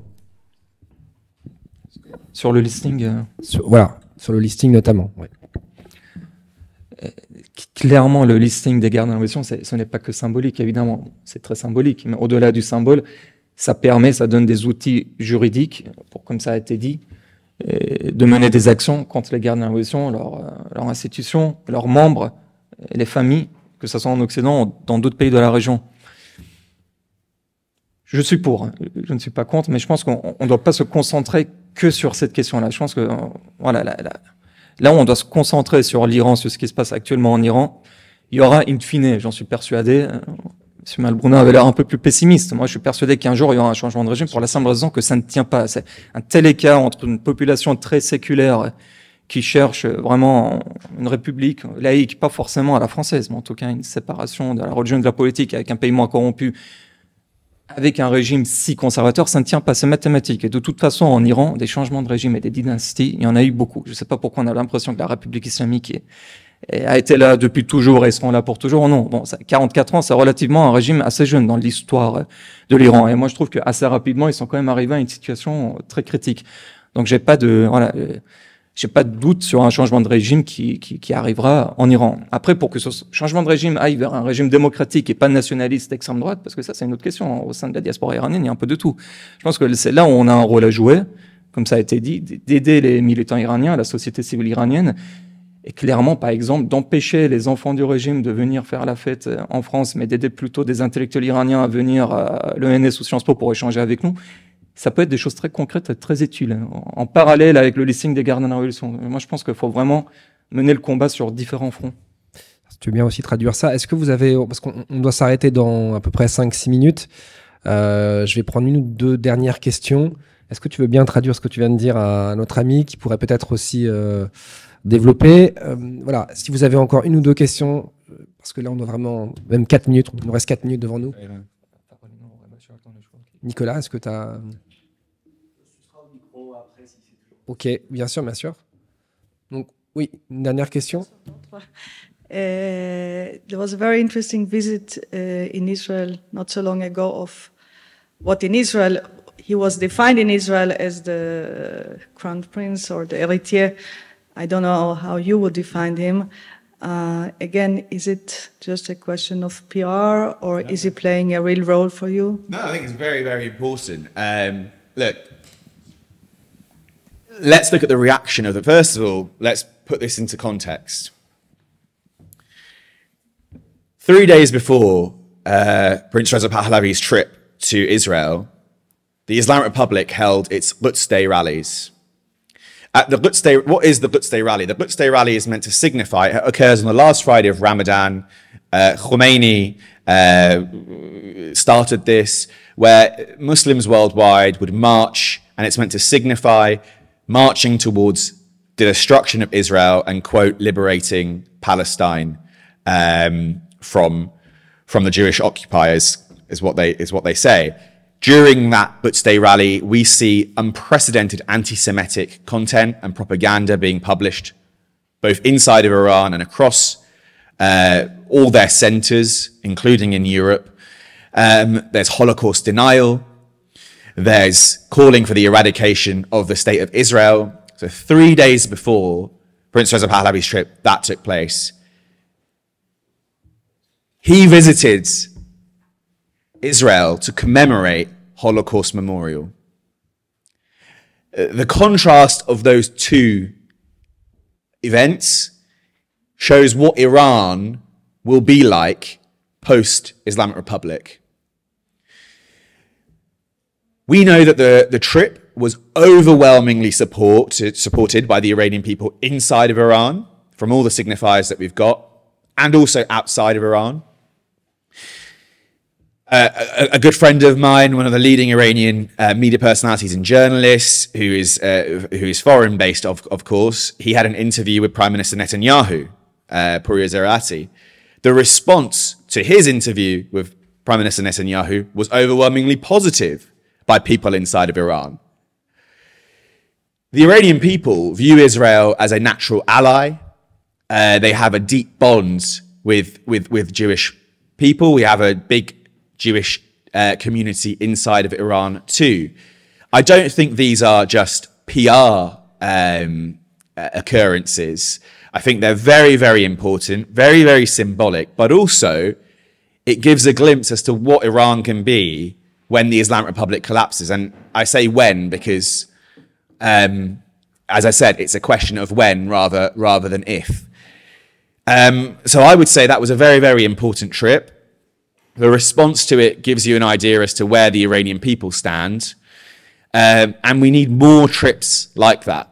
Sur le listing Voilà, sur le listing notamment. Ouais. Clairement, le listing des Gardiens de la révolution, ce n'est pas que symbolique, évidemment. C'est très symbolique, mais au-delà du symbole, ça donne des outils juridiques, comme ça a été dit, de mener des actions contre les Gardiens de la révolution, leur institution, leurs membres, et les familles, que ce soit en Occident ou dans d'autres pays de la région. Je suis pour, je ne suis pas contre, mais je pense qu'on ne doit pas se concentrer que sur cette question-là. Je pense que voilà, là où on doit se concentrer sur l'Iran, sur ce qui se passe actuellement en Iran, il y aura in fine, j'en suis persuadé. M. Malbrouna avait l'air un peu plus pessimiste. Moi, je suis persuadé qu'un jour, il y aura un changement de régime pour la simple raison que ça ne tient pas. C'est un tel écart entre une population très séculaire qui cherche vraiment une république laïque, pas forcément à la française, mais en tout cas une séparation de la religion et de la politique avec un pays moins corrompu, avec un régime si conservateur, ça ne tient pas, c'est mathématique. Et de toute façon, en Iran, des changements de régime et des dynasties, il y en a eu beaucoup. Je ne sais pas pourquoi on a l'impression que la République islamique a été là depuis toujours et seront là pour toujours. Non, bon, 44 ans, c'est relativement un régime assez jeune dans l'histoire de l'Iran. Et moi, je trouve qu'assez rapidement, ils sont quand même arrivés à une situation très critique. Donc, j'ai pas de doute sur un changement de régime qui arrivera en Iran. Après, pour que ce changement de régime aille vers un régime démocratique et pas nationaliste d'extrême droite, parce que ça, c'est une autre question. Au sein de la diaspora iranienne, il y a un peu de tout. Je pense que c'est là où on a un rôle à jouer, comme ça a été dit, d'aider les militants iraniens, la société civile iranienne, et clairement, par exemple, d'empêcher les enfants du régime de venir faire la fête en France, mais d'aider plutôt des intellectuels iraniens à venir à l'ENS ou Sciences Po pour échanger avec nous. Ça peut être des choses très concrètes et très utiles, en parallèle avec le listing des Gardiens de la révolution. Moi, je pense qu'il faut vraiment mener le combat sur différents fronts. Tu veux bien aussi traduire ça. Est-ce que vous avez, parce qu'on doit s'arrêter dans à peu près 5-6 minutes, je vais prendre une ou deux dernières questions. Est-ce que tu veux bien traduire ce que tu viens de dire à notre ami qui pourrait peut-être aussi développer voilà, si vous avez encore une ou deux questions, parce que là, on doit vraiment, même 4 minutes, il nous reste 4 minutes devant nous. Nicolas, est-ce que tu as... Ok, bien sûr, bien sûr. Donc, oui, une dernière question. There was a very interesting visit in Israel not so long ago of what in Israel, he was defined in Israel as the crown prince or the héritier. I don't know how you would define him. Again, is it just a question of PR or is he playing a real role for you? No, I think it's very, very important. Look, let's look at the reaction of the, first of all, let's put this into context. 3 days before Prince Reza Pahlavi's trip to Israel, the Islamic Republic held its Quds Day rallies. At the Quds Day, what is the Quds Day rally? The Quds Day rally is meant to signify, it occurs on the last Friday of Ramadan. Khomeini started this, where Muslims worldwide would march, and it's meant to signify marching towards the destruction of Israel and, quote, liberating Palestine from the Jewish occupiers, is what they say. During that Quds Day rally, we see unprecedented anti-Semitic content and propaganda being published, both inside of Iran and across all their centers, including in Europe. There's Holocaust denial. There's calling for the eradication of the state of Israel. So 3 days before Prince Reza Pahlavi's trip, that took place. He visited Israel to commemorate Holocaust Memorial. The contrast of those two events shows what Iran will be like post-Islamic Republic. We know that the trip was overwhelmingly supported by the Iranian people inside of Iran, from all the signifiers that we've got, and also outside of Iran. A good friend of mine, one of the leading Iranian media personalities and journalists, who is foreign-based, of course, he had an interview with Prime Minister Netanyahu, Pouria Zerati. The response to his interview with Prime Minister Netanyahu was overwhelmingly positive by people inside of Iran. The Iranian people view Israel as a natural ally. They have a deep bond with Jewish people. We have a big Jewish community inside of Iran too. I don't think these are just PR occurrences. I think they're very, very important, very, very symbolic, but also it gives a glimpse as to what Iran can be when the Islamic Republic collapses. And I say when because, as I said, it's a question of when rather than if. So I would say that was a very, very important trip. The response to it gives you an idea as to where the Iranian people stand. And we need more trips like that.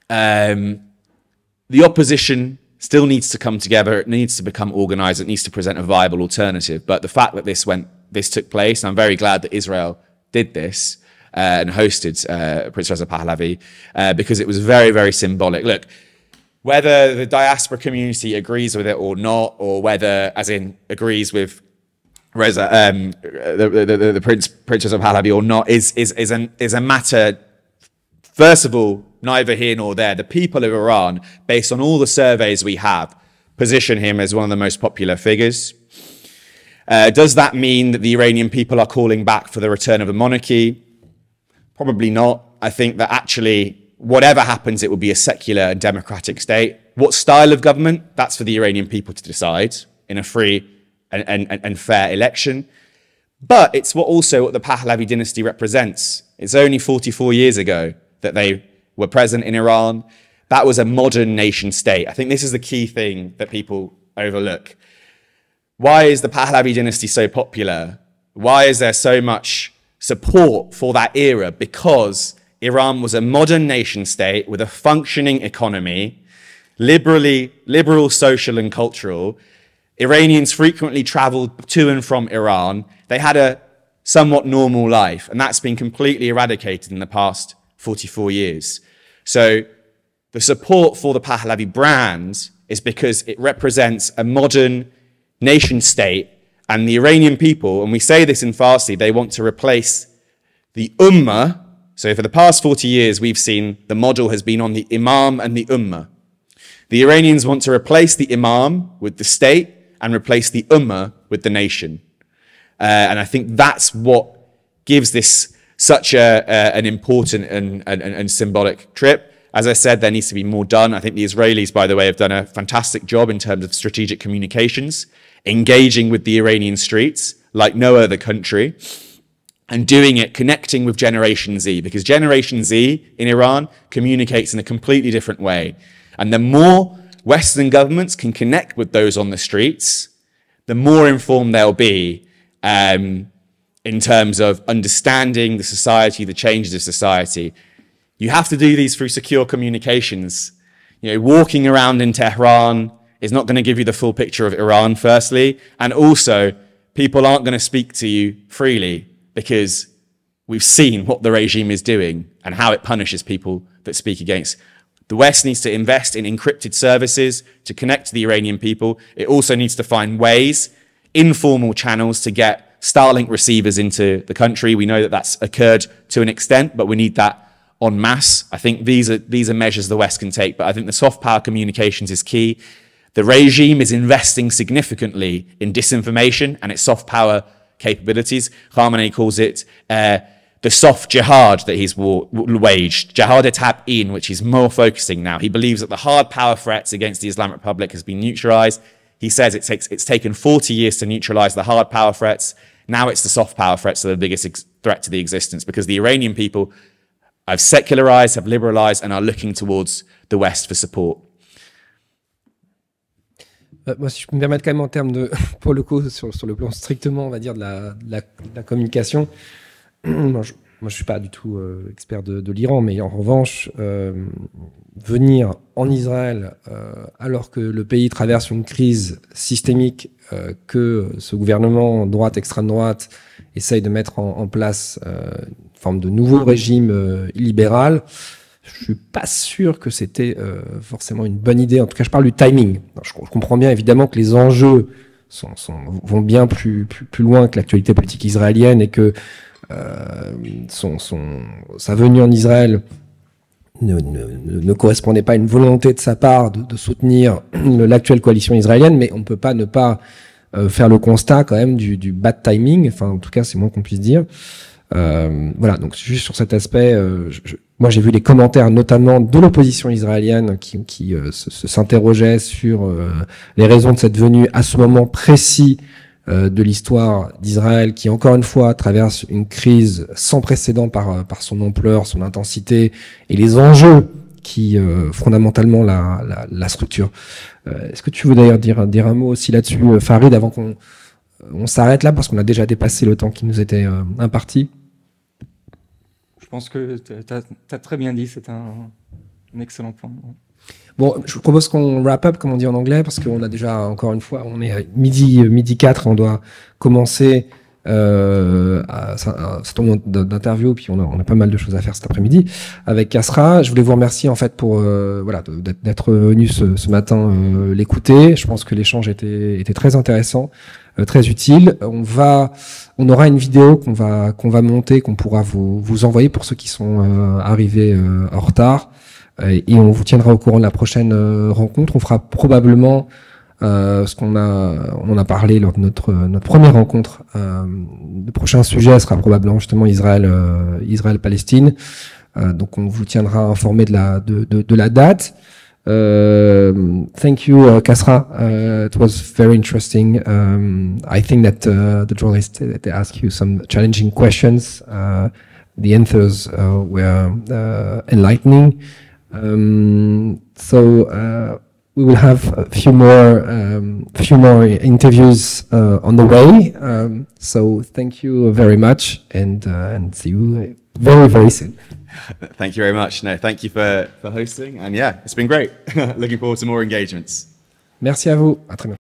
The opposition still needs to come together. It needs to become organized. It needs to present a viable alternative. But the fact that this took place, I'm very glad that Israel did this and hosted Prince Reza Pahlavi because it was very, very symbolic. Look, whether the diaspora community agrees with it or not, or whether, as in, agrees with Reza, the Prince Reza Pahlavi or not, is a matter, first of all, neither here nor there. The people of Iran, based on all the surveys we have, position him as one of the most popular figures. Does that mean that the Iranian people are calling back for the return of the monarchy? Probably not. I think that actually, whatever happens, it will be a secular and democratic state. What style of government? That's for the Iranian people to decide in a free and fair election. But it's what the Pahlavi dynasty represents. It's only 44 years ago that they were present in Iran. That was a modern nation state. I think this is the key thing that people overlook. Why is the Pahlavi dynasty so popular? Why is there so much support for that era? Because Iran was a modern nation state with a functioning economy, liberal, social and cultural. Iranians frequently traveled to and from Iran. They had a somewhat normal life, and that's been completely eradicated in the past 44 years. So the support for the Pahlavi brand is because it represents a modern nation state, and the Iranian people, and we say this in Farsi, they want to replace the Ummah. So for the past 40 years, we've seen the model has been on the Imam and the Ummah. The Iranians want to replace the Imam with the state and replace the Ummah with the nation. And I think that's what gives this such an important and symbolic trip. As I said, there needs to be more done. I think the Israelis, by the way, have done a fantastic job in terms of strategic communications, engaging with the Iranian streets like no other country, and doing it, connecting with Generation Z, because Generation Z in Iran communicates in a completely different way. And the more Western governments can connect with those on the streets, the more informed they'll be in terms of understanding the society, the changes of society. You have to do these through secure communications. You know, walking around in Tehran is not going to give you the full picture of Iran, firstly. And also, people aren't going to speak to you freely because we've seen what the regime is doing and how it punishes people that speak against. The West needs to invest in encrypted services to connect to the Iranian people. It also needs to find ways, informal channels, to get Starlink receivers into the country. We know that that's occurred to an extent, but we need that en masse. I think these are measures the West can take, but I think the soft power communications is key. The regime is investing significantly in disinformation and its soft power capabilities. Khamenei calls it the soft jihad that he's waged, jihad tab'in, which he's more focusing now. He believes that the hard power threats against the Islamic Republic has been neutralized. He says it's taken 40 years to neutralize the hard power threats. Now it's the soft power threats that are the biggest threat to the existence, because the Iranian people have secularized, have liberalized, and are looking towards the West for support. Moi, si je peux me permettre quand même en termes de, pour le coup, sur le plan strictement, on va dire, de la communication, moi je suis pas du tout expert de l'Iran, mais en revanche, venir en Israël alors que le pays traverse une crise systémique, que ce gouvernement droite, extrême droite, essaye de mettre en place une forme de nouveau régime libéral, je suis pas sûr que c'était forcément une bonne idée. En tout cas, je parle du timing. Je comprends bien évidemment que les enjeux vont bien plus loin que l'actualité politique israélienne, et que sa venue en Israël ne correspondait pas à une volonté de sa part de soutenir l'actuelle coalition israélienne, mais on ne peut pas ne pas faire le constat quand même du bad timing. Enfin, en tout cas, c'est moins qu'on puisse dire. Voilà, donc juste sur cet aspect, moi j'ai vu les commentaires notamment de l'opposition israélienne qui s'interrogeait sur les raisons de cette venue à ce moment précis de l'histoire d'Israël, qui encore une fois traverse une crise sans précédent par son ampleur, son intensité et les enjeux qui fondamentalement la structure. Est-ce que tu veux d'ailleurs dire un mot aussi là-dessus, Farid, avant qu'on s'arrête là, parce qu'on a déjà dépassé le temps qui nous était imparti? Je pense que tu as très bien dit, c'est un excellent point. Bon, je vous propose qu'on wrap up, comme on dit en anglais, parce qu'on a déjà, encore une fois, on est à midi 4, on doit commencer un certain nombre d'interviews, puis on a pas mal de choses à faire cet après-midi avec Kasra. Je voulais vous remercier en fait pour voilà d'être venu ce matin l'écouter. Je pense que l'échange était très intéressant, très utile. On aura une vidéo qu'on va monter, qu'on pourra vous envoyer pour ceux qui sont arrivés en retard, et on vous tiendra au courant de la prochaine rencontre. On fera probablement ce qu'on a parlé lors de notre première rencontre. Le prochain sujet sera probablement justement Israël-Palestine. Donc on vous tiendra informé de la date. Thank you, Kasra. It was very interesting. I think that the journalists they asked you some challenging questions. The answers were enlightening. We will have a few more interviews on the way. So thank you very much, and see you very, very soon. Thank you very much. No, thank you for hosting, and yeah, it's been great. Looking forward to more engagements. Merci à vous. À très bientôt.